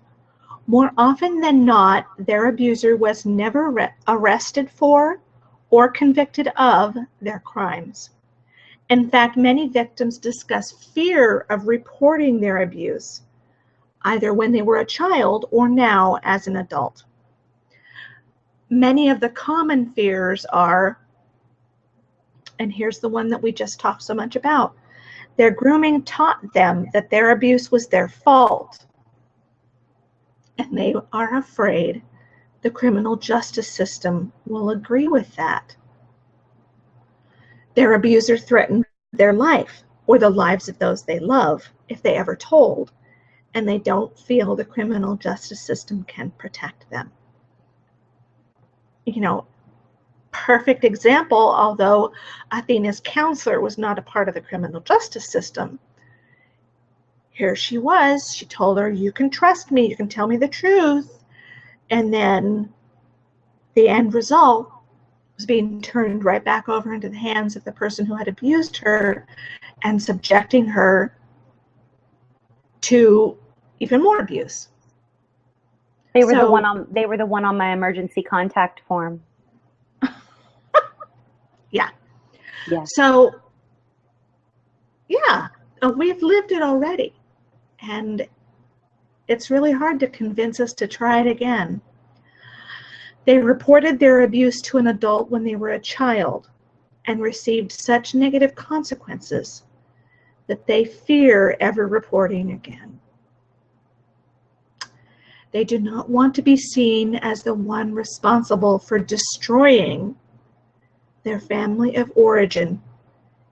More often than not, their abuser was never arrested for or convicted of their crimes. In fact, many victims discuss fear of reporting their abuse, either when they were a child or now as an adult. Many of the common fears are, and here's the one that we just talked so much about, their grooming taught them that their abuse was their fault, and they are afraid the criminal justice system will agree with that. Their abuser threatened their life or the lives of those they love if they ever told, and they don't feel the criminal justice system can protect them. Perfect example, although Athena's counselor was not a part of the criminal justice system. Here she was. She told her, you can trust me, you can tell me the truth. And then the end result was being turned right back over into the hands of the person who had abused her and subjecting her to even more abuse. They were the one on my emergency contact form. Yeah. Yeah. So, yeah, we've lived it already. And it's really hard to convince us to try it again. They reported their abuse to an adult when they were a child and received such negative consequences that they fear ever reporting again. They do not want to be seen as the one responsible for destroying their family of origin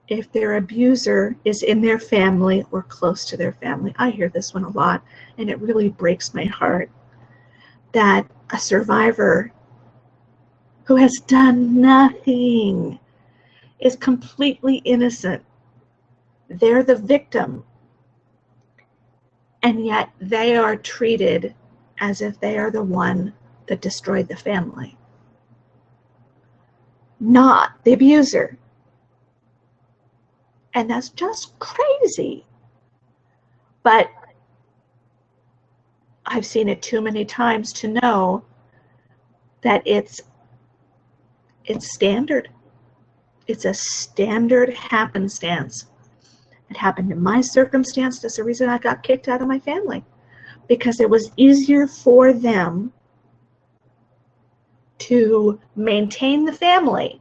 if their abuser is in their family or close to their family. I hear this one a lot, and it really breaks my heart that a survivor who has done nothing is completely innocent. They're the victim, and yet they are treated as if they are the one that destroyed the family, not the abuser. And that's just crazy. But I've seen it too many times to know that it's standard. It's a standard happenstance. It happened in my circumstance. That's the reason I got kicked out of my family, because it was easier for them to maintain the family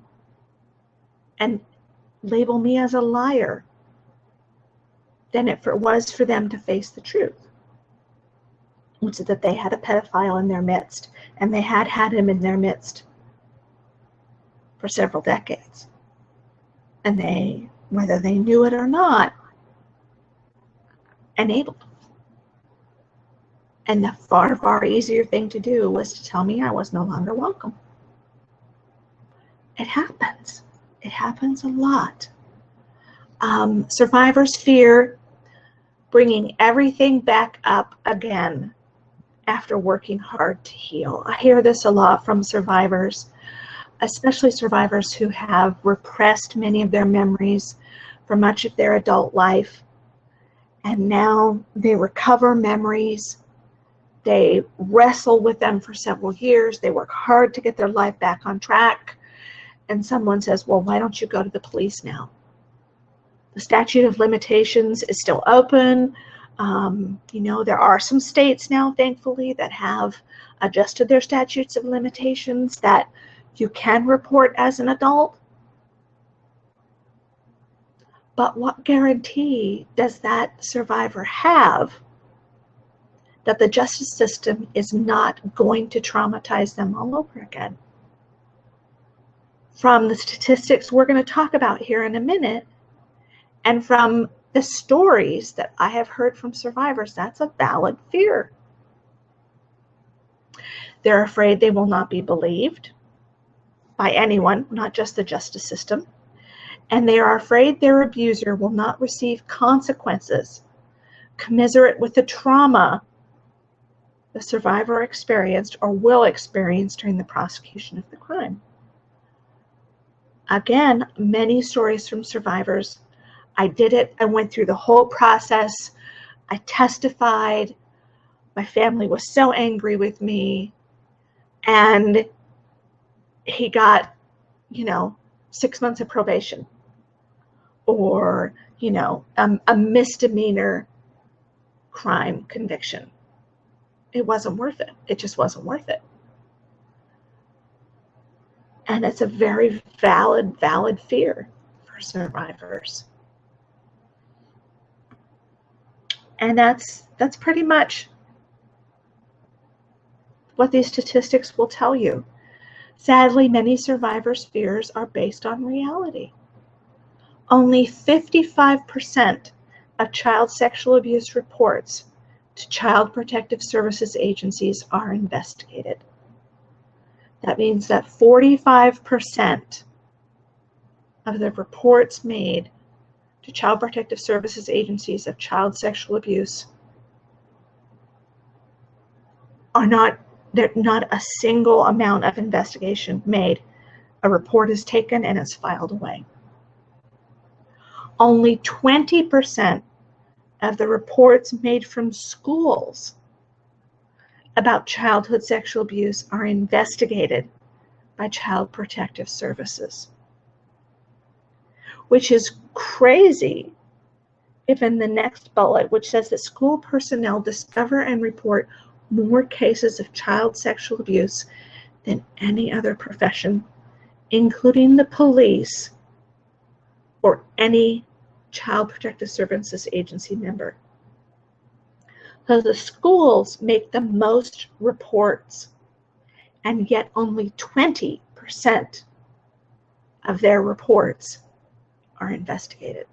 and label me as a liar than it was for them to face the truth, which is that they had a pedophile in their midst, and they had him in their midst for several decades. And they, whether they knew it or not, enabled. And the far easier thing to do was to tell me I was no longer welcome. It happens. It happens a lot. Survivors fear bringing everything back up again after working hard to heal. I hear this a lot from survivors, especially survivors who have repressed many of their memories for much of their adult life. And now they recover memories. They wrestle with them for several years. They work hard to get their life back on track. And someone says, well, why don't you go to the police now? The statute of limitations is still open. There are some states now, thankfully, that have adjusted their statutes of limitations that you can report as an adult. But what guarantee does that survivor have that the justice system is not going to traumatize them all over again? From the statistics we're going to talk about here in a minute, and from the stories that I have heard from survivors, that's a valid fear. They're afraid they will not be believed by anyone, not just the justice system. And they are afraid their abuser will not receive consequences commiserate with the trauma the survivor experienced or will experience during the prosecution of the crime. Again, many stories from survivors. I did it. I went through the whole process. I testified. My family was so angry with me. And he got, 6 months of probation, or, a misdemeanor crime conviction. It wasn't worth it. It just wasn't worth it. And it's a very valid fear for survivors. And that's pretty much what these statistics will tell you. Sadly, many survivors' fears are based on reality. Only 55% of child sexual abuse reports to Child Protective Services agencies are investigated. That means that 45% of the reports made to Child Protective Services agencies of child sexual abuse there's not a single amount of investigation made. A report is taken and it's filed away. Only 20% of the reports made from schools about childhood sexual abuse are investigated by Child Protective Services, which is crazy if in the next bullet, which says that school personnel discover and report more cases of child sexual abuse than any other profession, including the police or any Child Protective Services agency member. So the schools make the most reports, and yet only 20% of their reports are investigated.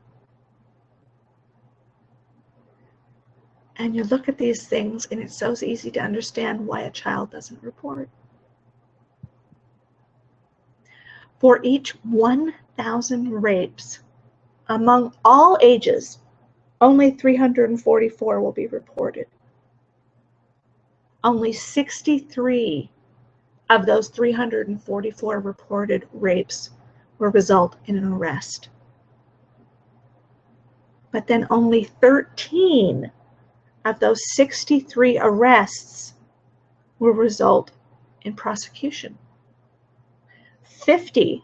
And you look at these things, and it's so easy to understand why a child doesn't report. For each 1,000 rapes among all ages, only 344 will be reported. Only 63 of those 344 reported rapes will result in an arrest. But then only 13 of those 63 arrests will result in prosecution. 50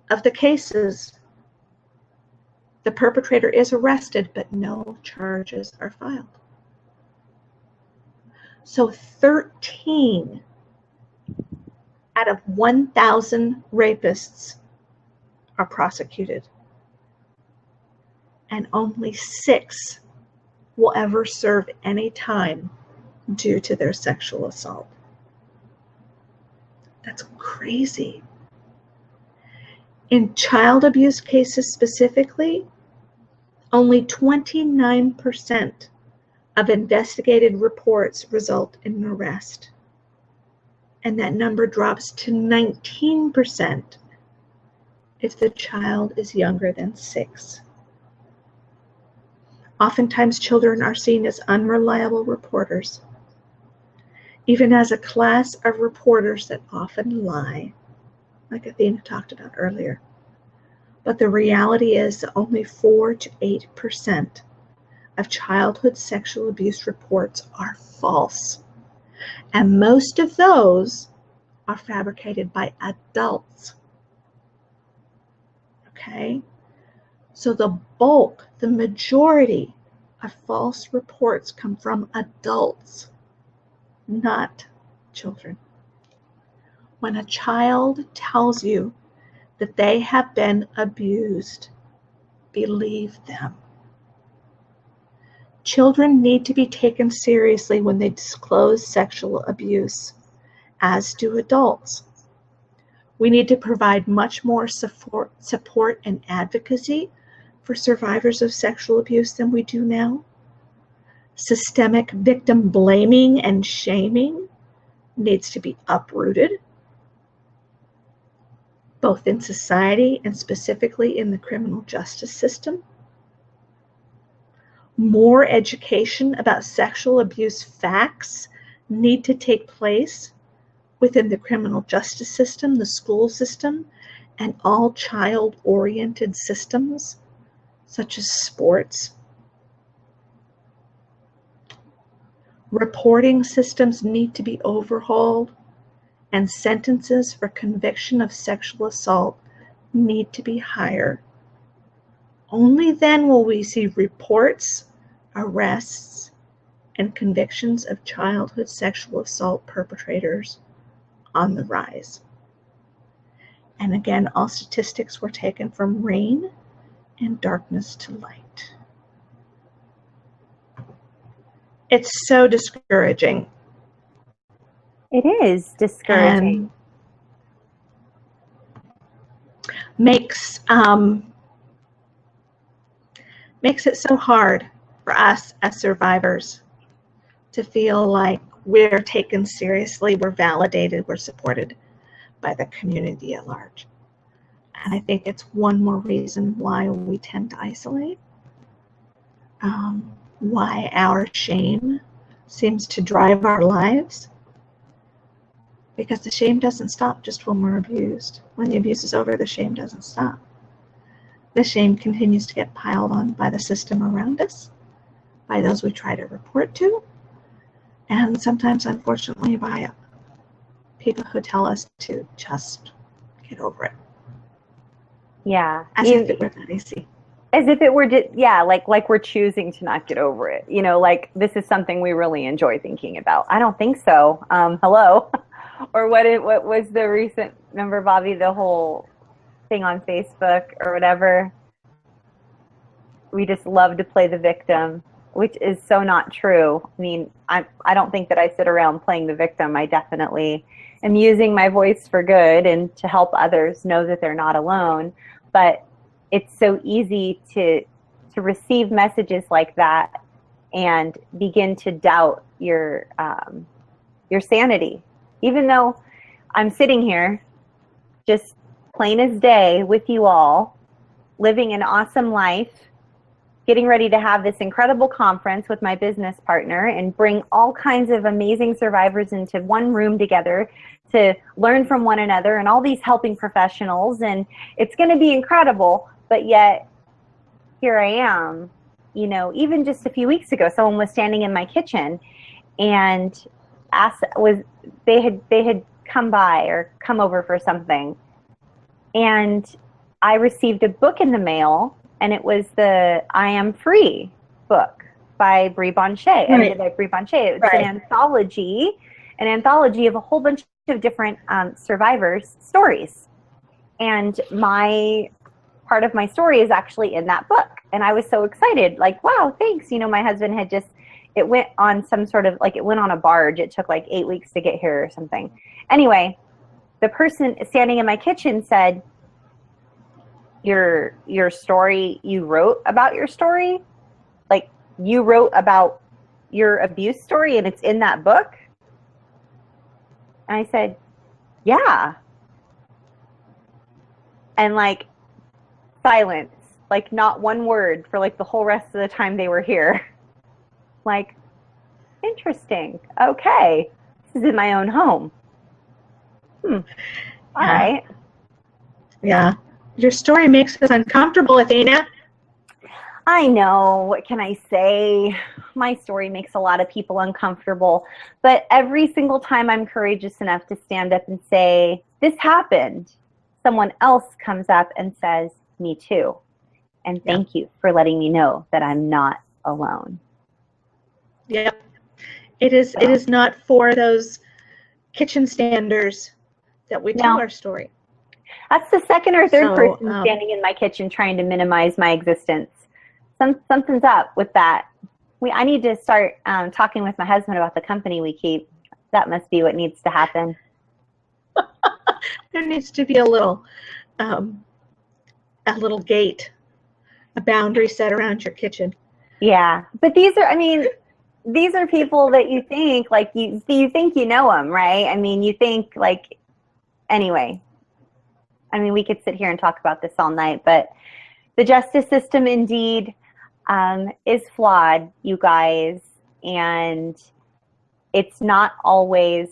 of the cases, the perpetrator is arrested, but no charges are filed. So 13 out of 1,000 rapists are prosecuted, and only 6 will ever serve any time due to their sexual assault. That's crazy. In child abuse cases specifically, only 29% of investigated reports result in an arrest. And that number drops to 19% if the child is younger than 6. Oftentimes, children are seen as unreliable reporters, even as a class of reporters that often lie, like Athena talked about earlier. But the reality is that only 4 to 8% of childhood sexual abuse reports are false, and most of those are fabricated by adults. Okay? So the bulk, the majority of false reports come from adults, not children. When a child tells you that they have been abused, believe them. Children need to be taken seriously when they disclose sexual abuse, as do adults. We need to provide much more support and advocacy for survivors of sexual abuse than we do now. Systemic victim blaming and shaming needs to be uprooted, both in society and specifically in the criminal justice system. More education about sexual abuse facts need to take place within the criminal justice system, the school system, and all child-oriented systems, such as sports. Reporting systems need to be overhauled, and sentences for conviction of sexual assault need to be higher. Only then will we see reports, arrests, and convictions of childhood sexual assault perpetrators on the rise. And again, all statistics were taken from RAIN and Darkness to Light. It's so discouraging. It is discouraging. And makes it so hard for us as survivors to feel like we're taken seriously, we're validated, we're supported by the community at large. And I think it's one more reason why we tend to isolate, why our shame seems to drive our lives, because the shame doesn't stop just when we're abused. When the abuse is over, the shame doesn't stop. The shame continues to get piled on by the system around us, by those we try to report to, and sometimes, unfortunately, by people who tell us to just get over it. Yeah. As if it were that easy. As if it were, like we're choosing to not get over it. You know, like this is something we really enjoy thinking about. I don't think so. Hello. Or what was the recent, remember, Bobby, the whole thing on Facebook or whatever? We just love to play the victim, which is so not true. I mean, I don't think that I sit around playing the victim. I definitely am using my voice for good and to help others know that they're not alone. But it's so easy to receive messages like that and begin to doubt your sanity. Even though I'm sitting here just plain as day with you all, living an awesome life, getting ready to have this incredible conference with my business partner and bring all kinds of amazing survivors into one room together to learn from one another and all these helping professionals, and it's going to be incredible. But yet here I am, you know, even just a few weeks ago, someone was standing in my kitchen and they had come by or come over for something, and I received a book in the mail, and it was the I Am Free book by Brie Bonchet. Edited by Brie Bonchet. It's an anthology of a whole bunch of different survivors' stories, and part of my story is actually in that book. And I was so excited, like, wow, thanks. You know, my husband had it went on some sort of, like, it went on a barge. It took like 8 weeks to get here or something. Anyway, the person standing in my kitchen said, your story, you wrote about your story? Like, you wrote about your abuse story and it's in that book? And I said, yeah. And like, Silence. Like not one word for like the whole rest of the time they were here. Like, interesting. Okay. This is in my own home. All right. Yeah. Your story makes us uncomfortable, Athena. I know. What can I say? My story makes a lot of people uncomfortable. But every single time I'm courageous enough to stand up and say, this happened, someone else comes up and says, me too. And thank you for letting me know that I'm not alone. Yep. It is not for those kitchen standers that we tell our story. That's the second or third person standing in my kitchen trying to minimize my existence. Something's up with that. I need to start talking with my husband about the company we keep. That must be what needs to happen. There needs to be a little gate, a boundary set around your kitchen. Yeah, but these are people that you think like you think you know them, right? I mean, you think like anyway. I mean, we could sit here and talk about this all night, but the justice system indeed is flawed, you guys, and it's not always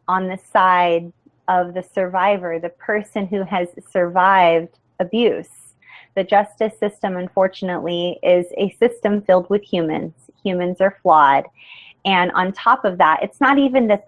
on the side of the survivor, the person who has survived abuse. The justice system, unfortunately, is a system filled with humans. Humans are flawed. And on top of that, it's not even the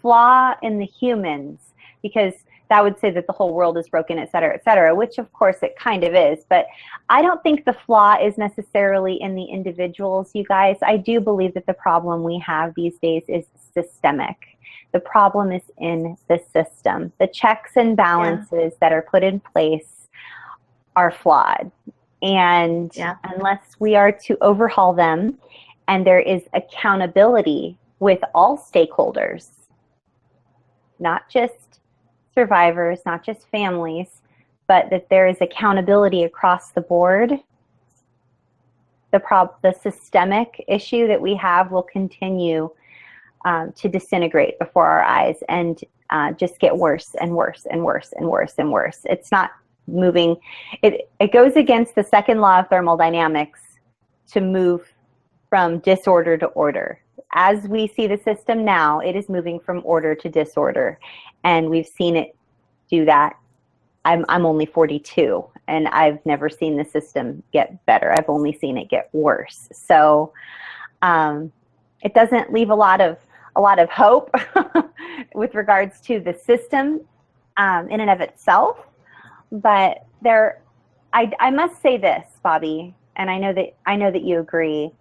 flaw in the humans, because that would say that the whole world is broken, et cetera, which of course it kind of is. But I don't think the flaw is necessarily in the individuals, you guys. I do believe that the problem we have these days is systemic. The problem is in the system. The checks and balances that are put in place are flawed. And unless we are to overhaul them and there is accountability with all stakeholders, not just survivors, not just families, but that there is accountability across the board, the systemic issue that we have will continue to disintegrate before our eyes and just get worse and worse and worse and worse and worse. It's not moving. It goes against the second law of thermodynamics to move from disorder to order. As we see the system now, it is moving from order to disorder. And we've seen it do that. I'm only 42, and I've never seen the system get better. I've only seen it get worse. So it doesn't leave a lot of hope with regards to the system in and of itself. But I must say this, Bobby, and I know that you agree.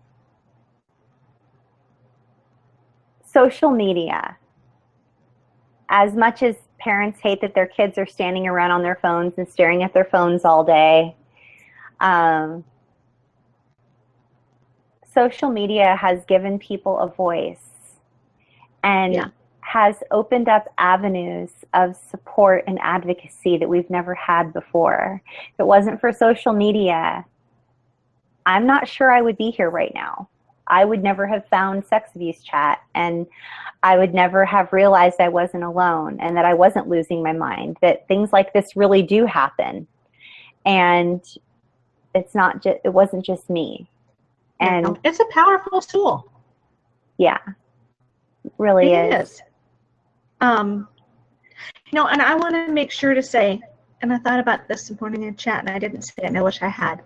Social media, as much as parents hate that their kids are standing around on their phones and staring at their phones all day, social media has given people a voice and has opened up avenues of support and advocacy that we've never had before. If it wasn't for social media, I'm not sure I would be here right now. I would never have found Sex Abuse Chat, and I would never have realized I wasn't alone and that I wasn't losing my mind, that things like this really do happen. And it wasn't just me. And it's a powerful tool. Yeah, it really is. And I want to make sure to say, and I thought about this morning in chat and I didn't say it, and I wish I had.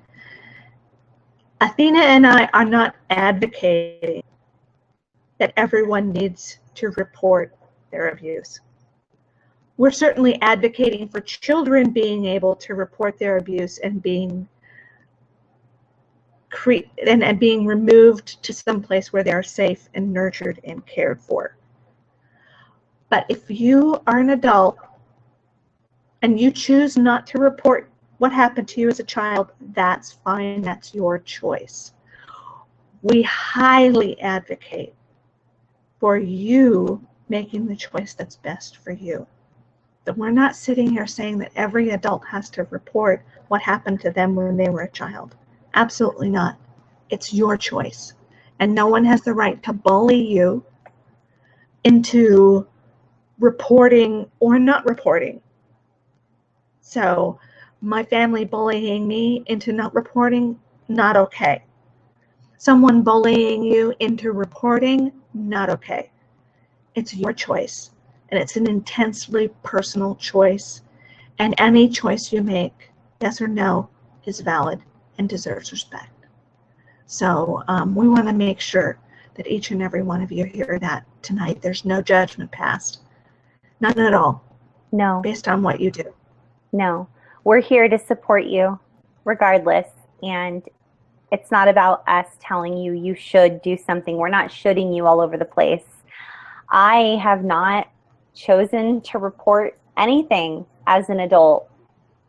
Athena and I are not advocating that everyone needs to report their abuse. We're certainly advocating for children being able to report their abuse and being removed to some place where they are safe and nurtured and cared for. But if you are an adult and you choose not to report what happened to you as a child, that's fine. That's your choice. We highly advocate for you making the choice that's best for you. That we're not sitting here saying that every adult has to report what happened to them when they were a child. Absolutely not. It's your choice. And no one has the right to bully you into reporting or not reporting. So My family bullying me into not reporting, not okay. Someone bullying you into reporting, not okay. It's your choice, and it's an intensely personal choice, and any choice you make, yes or no, is valid and deserves respect. So we want to make sure that each and every one of you hear that tonight. There's no judgment passed. None at all. No. Based on what you do. No. We're here to support you regardless. And it's not about us telling you you should do something. We're not shoulding you all over the place. I have not chosen to report anything as an adult.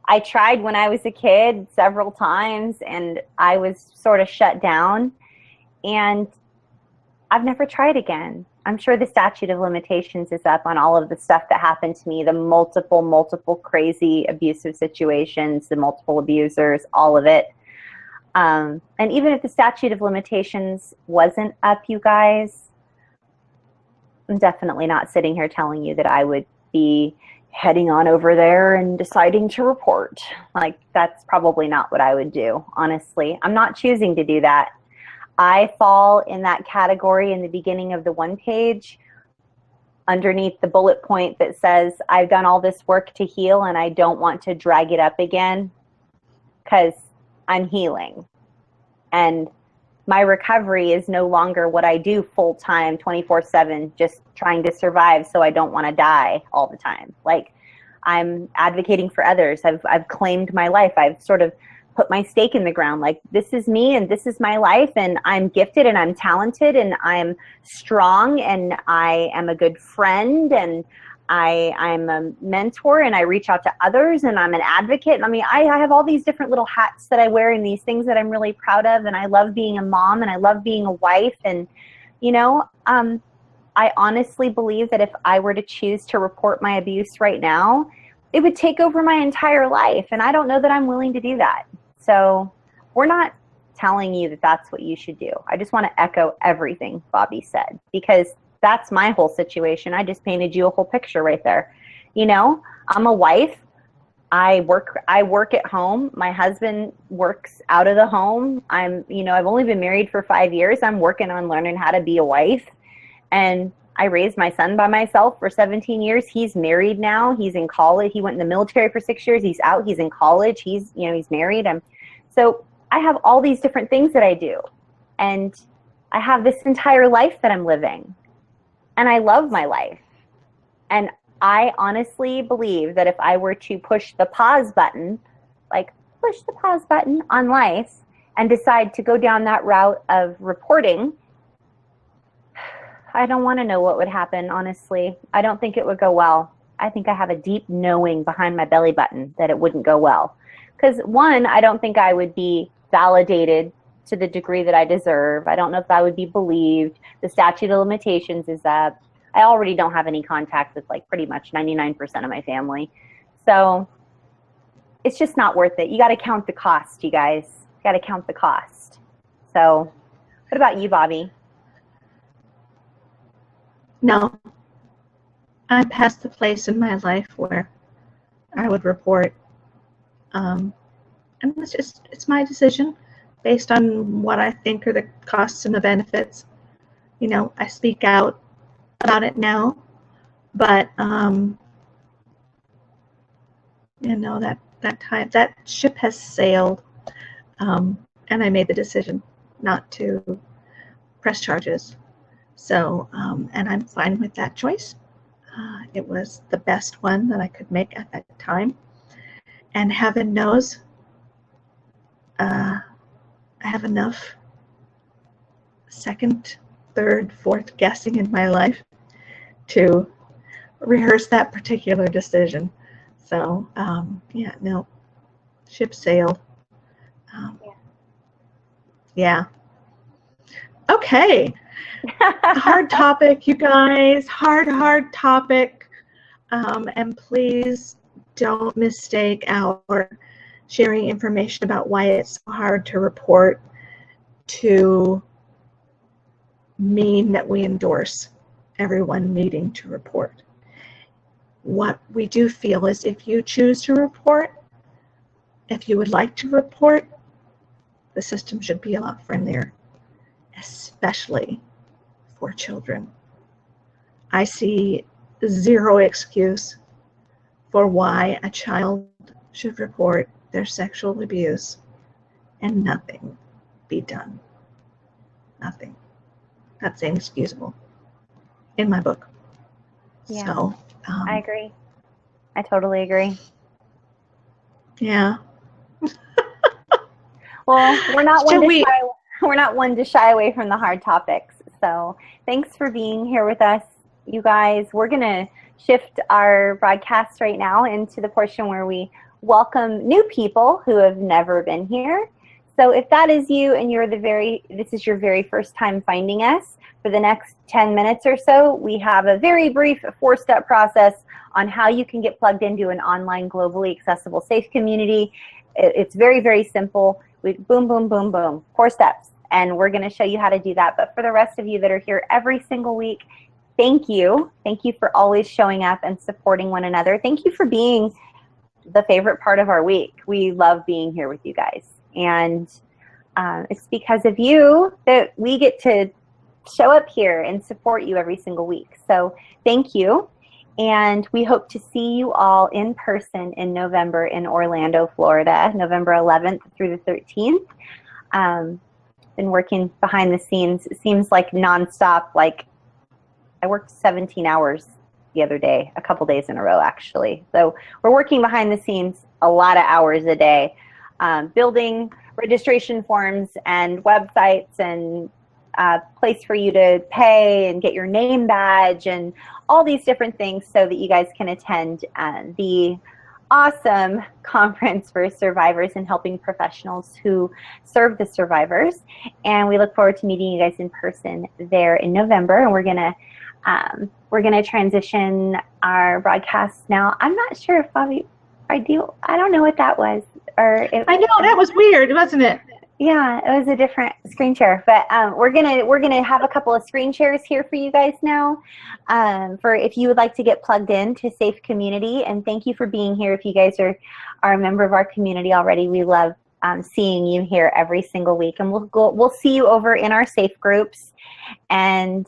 I tried when I was a kid several times and I was sort of shut down, and I've never tried again. I'm sure the statute of limitations is up on all of the stuff that happened to me, the multiple crazy abusive situations, the multiple abusers, all of it. And even if the statute of limitations wasn't up, you guys, I'm definitely not sitting here telling you that I would be heading on over there and deciding to report. Like, that's probably not what I would do, honestly. I'm not choosing to do that. I fall in that category in the beginning of the one page underneath the bullet point that says, I've done all this work to heal and I don't want to drag it up again because I'm healing. And my recovery is no longer what I do full-time, 24/7, just trying to survive so I don't want to die all the time. Like, I'm advocating for others. I've claimed my life. I've sort of put my stake in the ground. Like, this is me and this is my life, and I'm gifted and I'm talented and I'm strong and I am a good friend and I'm a mentor and I reach out to others and I'm an advocate. I mean, I have all these different little hats that I wear and these things that I'm really proud of, and I love being a mom and I love being a wife. And, you know, I honestly believe that if I were to choose to report my abuse right now, it would take over my entire life. And I don't know that I'm willing to do that. So we're not telling you that that's what you should do. I just want to echo everything Bobby said, because that's my whole situation. I just painted you a whole picture right there. You know, I'm a wife. I work at home. My husband works out of the home. I've only been married for 5 years. I'm working on learning how to be a wife. And I raised my son by myself for 17 years. He's married now. He's in college. He went in the military for 6 years. He's out. He's in college. He's married. So I have all these different things that I do. And I have this entire life that I'm living. And I love my life. And I honestly believe that if I were to push the pause button, like push the pause button on life and decide to go down that route of reporting, I don't want to know what would happen, honestly. I don't think it would go well. I think I have a deep knowing behind my belly button that it wouldn't go well. Because one, I don't think I would be validated to the degree that I deserve. I don't know if I would be believed. The statute of limitations is up. I already don't have any contact with like pretty much 99% of my family. So it's just not worth it. You got to count the cost, you guys. You got to count the cost. So what about you, Bobby? No. I'm past the place in my life where I would report. And it's my decision based on what I think are the costs and the benefits. You know, I speak out about it now, but that ship has sailed, and I made the decision not to press charges. So, and I'm fine with that choice. It was the best one that I could make at that time, and heaven knows I have enough second, third, fourth guessing in my life to rehearse that particular decision. So, ship sailed. Yeah. Okay. Hard topic, you guys. Hard topic. And please don't mistake our sharing information about why it's so hard to report to mean that we endorse everyone needing to report. What we do feel is if you choose to report, If you would like to report, the system should be a lot friendlier, especially for children. I see zero excuse for why a child should report their sexual abuse and nothing be done. Nothing. That's inexcusable in my book. Yeah, so I agree. I totally agree. Yeah. Well, we're not one to shy away from the hard topics. So thanks for being here with us, you guys. We're going to shift our broadcast right now into the portion where we welcome new people who have never been here. So if that is you and this is your very first time finding us, for the next 10 minutes or so, we have a very brief 4-step process on how you can get plugged into an online, globally accessible, safe community. It's very, very simple. Boom, boom, boom, boom, 4 steps. And we're going to show you how to do that. But for the rest of you that are here every single week, thank you. Thank you for always showing up and supporting one another. Thank you for being the favorite part of our week. We love being here with you guys. And it's because of you that we get to show up here and support you every single week. So thank you. And we hope to see you all in person in November in Orlando, Florida, November 11th through the 13th. Been working behind the scenes. It seems like nonstop. Like I worked 17 hours the other day, a couple days in a row, actually. So we're working behind the scenes a lot of hours a day, building registration forms and websites and place for you to pay and get your name badge and all these different things so that you guys can attend the awesome conference for survivors and helping professionals who serve the survivors. And we look forward to meeting you guys in person there in November. And we're gonna transition our broadcast now. I'm not sure if Bobby, I don't know what that was. Or if, I know, that was weird, wasn't it? Yeah, it was a different screen share, but we're gonna have a couple of screen shares here for you guys now, for if you would like to get plugged in to Safe Community. And thank you for being here. If you guys are a member of our community already, we love seeing you here every single week. And we'll see you over in our safe groups, and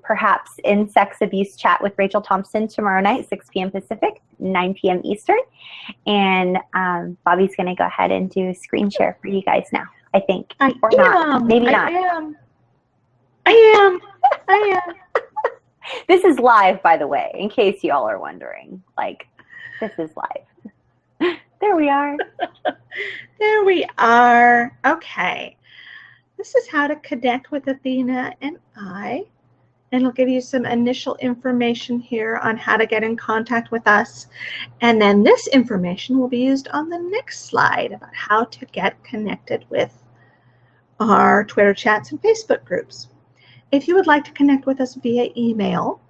perhaps in Sex Abuse Chat with Rachel Thompson tomorrow night, 6 p.m. Pacific, 9 p.m. Eastern. And Bobby's going to go ahead and do screen share for you guys now, I think. Or not. Maybe not. I am. This is live, by the way, in case you all are wondering. Like, this is live. There we are. There we are. Okay. This is how to connect with Athena and I. And it'll give you some initial information here on how to get in contact with us. And then this information will be used on the next slide about how to get connected with our Twitter chats and Facebook groups. If you would like to connect with us via email,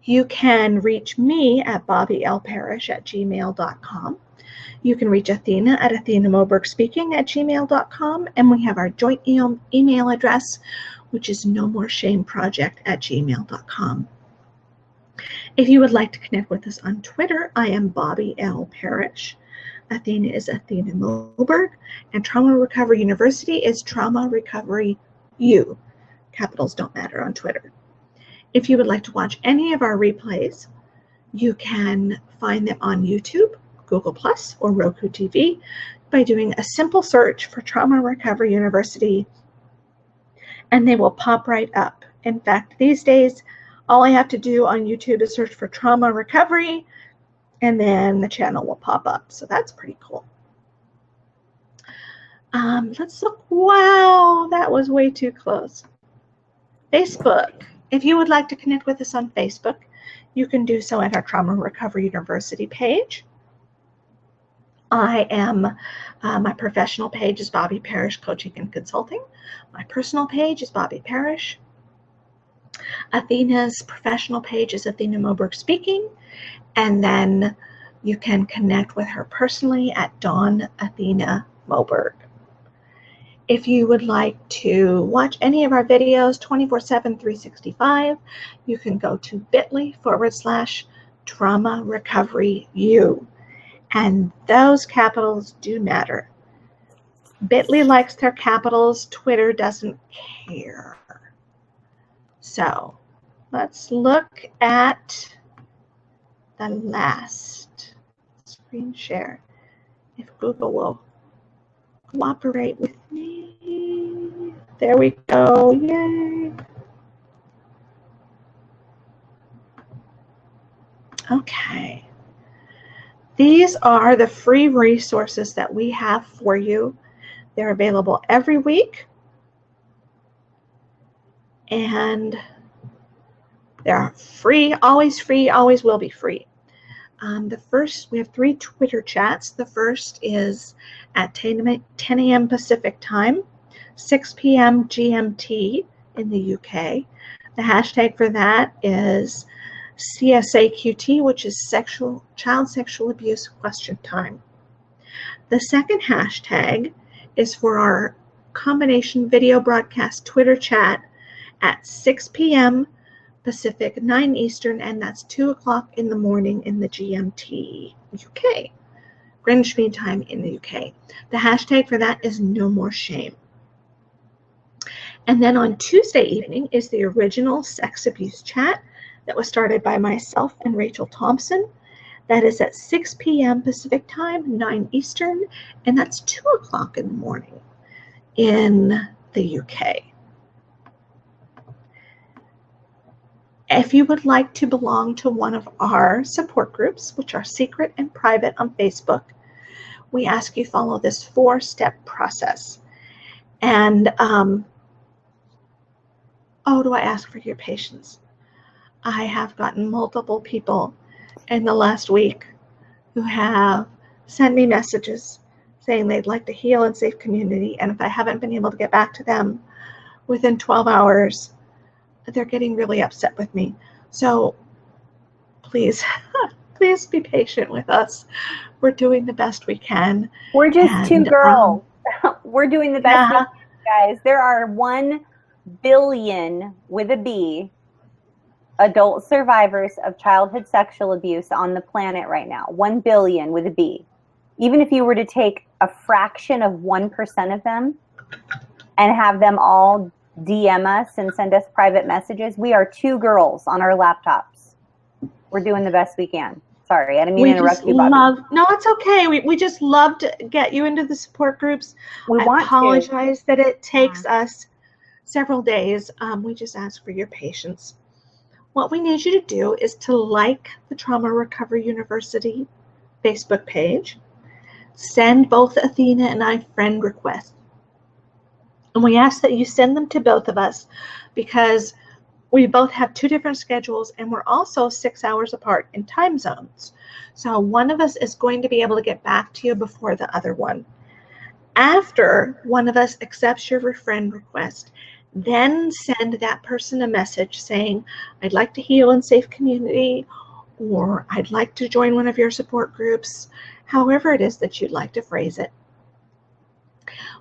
you can reach me at bobbylparish@gmail.com. You can reach Athena at athenamobergspeaking@gmail.com. And we have our joint email address, which is nomoreshameproject@gmail.com. If you would like to connect with us on Twitter, I am Bobby L. Parrish. Athena is Athena Moberg. And Trauma Recovery University is Trauma Recovery U. Capitals don't matter on Twitter. If you would like to watch any of our replays, you can find them on YouTube, Google Plus, or Roku TV by doing a simple search for Trauma Recovery University, and they will pop right up. In fact, these days, all I have to do on YouTube is search for Trauma Recovery, and then the channel will pop up. So that's pretty cool. Let's look. Wow, that was way too close. Facebook. If you would like to connect with us on Facebook, you can do so at our Trauma Recovery University page. I am, my professional page is Bobby Parrish Coaching and Consulting. My personal page is Bobby Parrish. Athena's professional page is Athena Moberg Speaking. And then you can connect with her personally at Dawn Athena Moberg. If you would like to watch any of our videos 24/7, 365, you can go to bit.ly/Trauma Recovery U. And those capitals do matter. Bitly likes their capitals. Twitter doesn't care. So let's look at the last screen share. If Google will cooperate with me. There we go. Yay. Okay. These are the free resources that we have for you. They're available every week. And they're free, always will be free. The first, we have 3 Twitter chats. The first is at 10 a.m. Pacific time, 6 p.m. GMT in the UK. The hashtag for that is CSAQT, which is child sexual abuse question time. The second hashtag is for our combination video broadcast Twitter chat at 6 p.m. Pacific, 9 Eastern, and that's 2 o'clock in the morning in the GMT UK, Greenwich Mean Time in the UK. The hashtag for that is No More Shame. And then on Tuesday evening is the original sex abuse chat that was started by myself and Rachel Thompson. That is at 6 p.m. Pacific time, 9 Eastern, and that's 2 o'clock in the morning in the UK. If you would like to belong to one of our support groups, which are secret and private on Facebook, we ask you follow this 4-step process. And, do I ask for your patience? I have gotten multiple people in the last week who have sent me messages saying they'd like to heal in safe community, and if I haven't been able to get back to them within 12 hours, they're getting really upset with me. So please, please be patient with us. We're doing the best we can. We're just 2 girls. We're doing the best we can, guys. There are 1 billion, with a B, adult survivors of childhood sexual abuse on the planet right now. 1 billion with a B. Even if you were to take a fraction of 1% of them and have them all DM us and send us private messages, we are 2 girls on our laptops. We're doing the best we can. Sorry, I didn't mean to interrupt you, Bobby. No, it's okay. We just love to get you into the support groups. I apologize that it takes us several days. We just ask for your patience. What we need you to do is to like the Trauma Recovery University Facebook page, send both Athena and I friend requests. And we ask that you send them to both of us because we both have 2 different schedules and we're also 6 hours apart in time zones. So one of us is going to be able to get back to you before the other one. After one of us accepts your friend request, then send that person a message saying, I'd like to heal in safe community, or I'd like to join one of your support groups, however it is that you'd like to phrase it.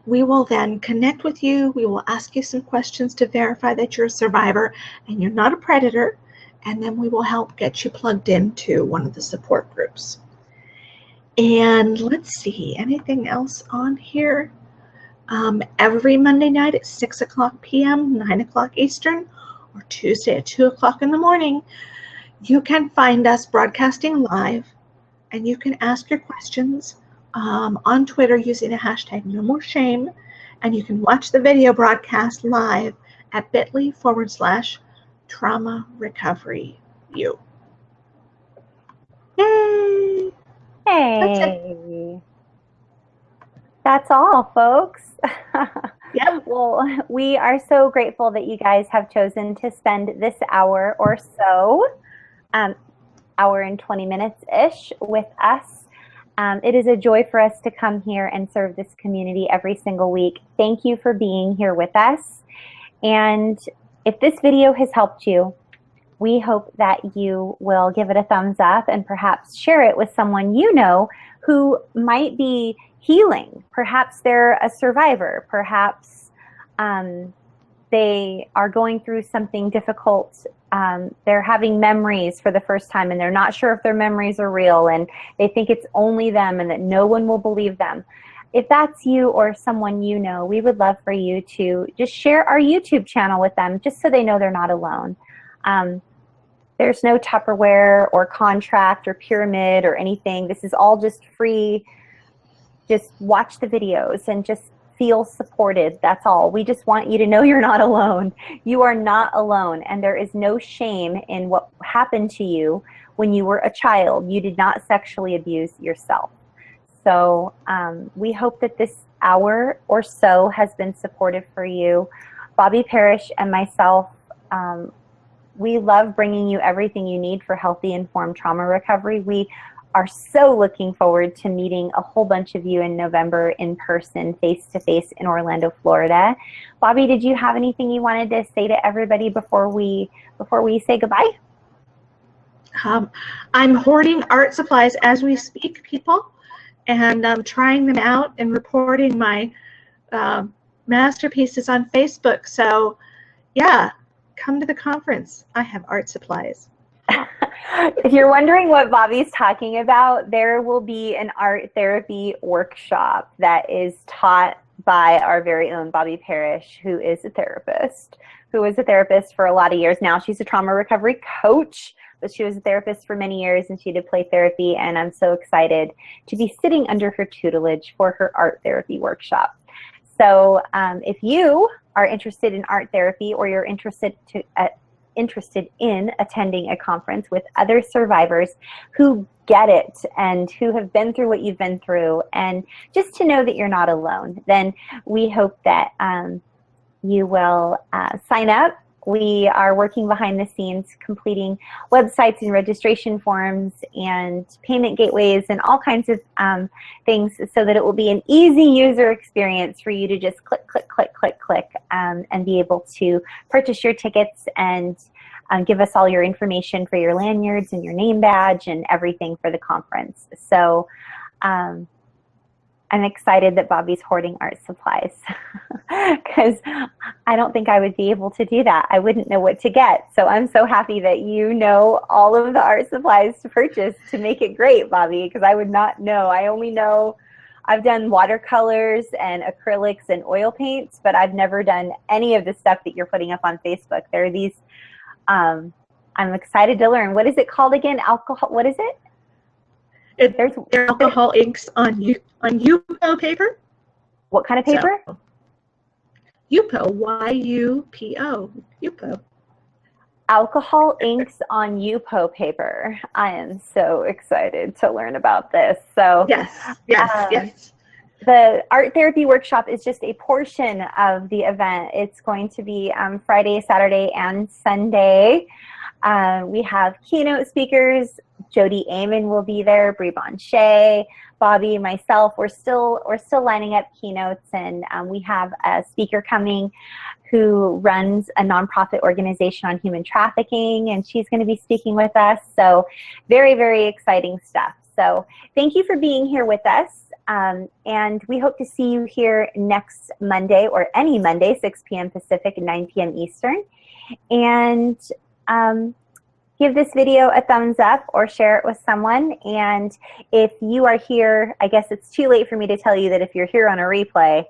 We will then connect with you. We will ask you some questions to verify that you're a survivor and you're not a predator, and then we will help get you plugged into one of the support groups. And let's see, anything else on here? Every Monday night at 6 o'clock p.m., 9 o'clock Eastern, or Tuesday at 2 o'clock in the morning, you can find us broadcasting live, and you can ask your questions on Twitter using the hashtag No More Shame, and you can watch the video broadcast live at bit.ly/trauma recovery u. Yay! Hey! That's all, folks. Yep. Well, we are so grateful that you guys have chosen to spend this hour or so, hour and 20 minutes-ish with us. It is a joy for us to come here and serve this community every single week. Thank you for being here with us. And if this video has helped you, we hope that you will give it a thumbs up and perhaps share it with someone you know who might be healing. Perhaps they're a survivor. Perhaps they are going through something difficult. They're having memories for the first time, and they're not sure if their memories are real, and they think it's only them and that no one will believe them. If that's you or someone you know, we would love for you to just share our YouTube channel with them, just so they know they're not alone. There's no Tupperware or contract or pyramid or anything. This is all just free. Just watch the videos and just feel supported. That's all. We just want you to know you're not alone. You are not alone, and there is no shame in what happened to you when you were a child. You did not sexually abuse yourself. So we hope that this hour or so has been supportive for you. Bobby Parrish and myself, we love bringing you everything you need for healthy, informed trauma recovery. We are so looking forward to meeting a whole bunch of you in November in person, face-to-face in Orlando, Florida. Bobby, did you have anything you wanted to say to everybody before we say goodbye? I'm hoarding art supplies as we speak, people, and I'm trying them out and reporting my masterpieces on Facebook. So, yeah, come to the conference. I have art supplies. If you're wondering what Bobby's talking about, there will be an art therapy workshop that is taught by our very own Bobby Parrish, who is a therapist, for a lot of years now. She's a trauma recovery coach, but she was a therapist for many years, and she did play therapy, and I'm so excited to be sitting under her tutelage for her art therapy workshop. So if you are interested in art therapy, or you're interested in attending a conference with other survivors who get it and who have been through what you've been through, and just to know that you're not alone, then we hope that you will sign up. We are working behind the scenes, completing websites and registration forms and payment gateways and all kinds of things, so that it will be an easy user experience for you to just click, click, click, click, click, and be able to purchase your tickets and give us all your information for your lanyards and your name badge and everything for the conference. So I'm excited that Bobby's hoarding art supplies, because I don't think I would be able to do that. I wouldn't know what to get. So I'm so happy that you know all of the art supplies to purchase to make it great, Bobby, because I would not know. I only know I've done watercolors and acrylics and oil paints, but I've never done any of the stuff that you're putting up on Facebook. There are these, I'm excited to learn. What is it called again? Alcohol, what is it? There's alcohol inks on Yupo paper. What kind of paper? So, Yupo, Y-U-P-O, Yupo. Alcohol inks on Yupo paper. I am so excited to learn about this. So yes. The art therapy workshop is just a portion of the event. It's going to be Friday, Saturday, and Sunday. We have keynote speakers. Jody Amon will be there, Bree Bonche, Bobby, myself. We're still lining up keynotes, and we have a speaker coming who runs a nonprofit organization on human trafficking, and she's going to be speaking with us. So very, very exciting stuff. So thank you for being here with us, and we hope to see you here next Monday, or any Monday, 6 p.m. Pacific and 9 p.m. Eastern. And give this video a thumbs up or share it with someone. And if you are here, I guess it's too late for me to tell you that if you're here on a replay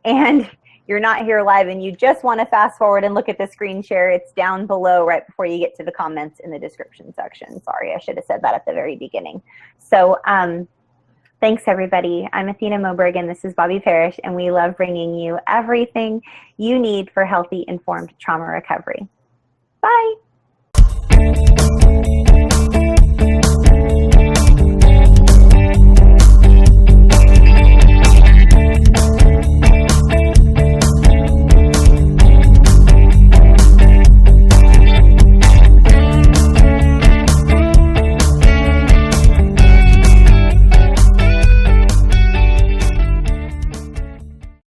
and you're not here live and you just want to fast forward and look at the screen share, it's down below right before you get to the comments in the description section. Sorry, I should have said that at the very beginning. So thanks, everybody. I'm Athena Moberg, and this is Bobby Parrish, and we love bringing you everything you need for healthy, informed trauma recovery. Bye.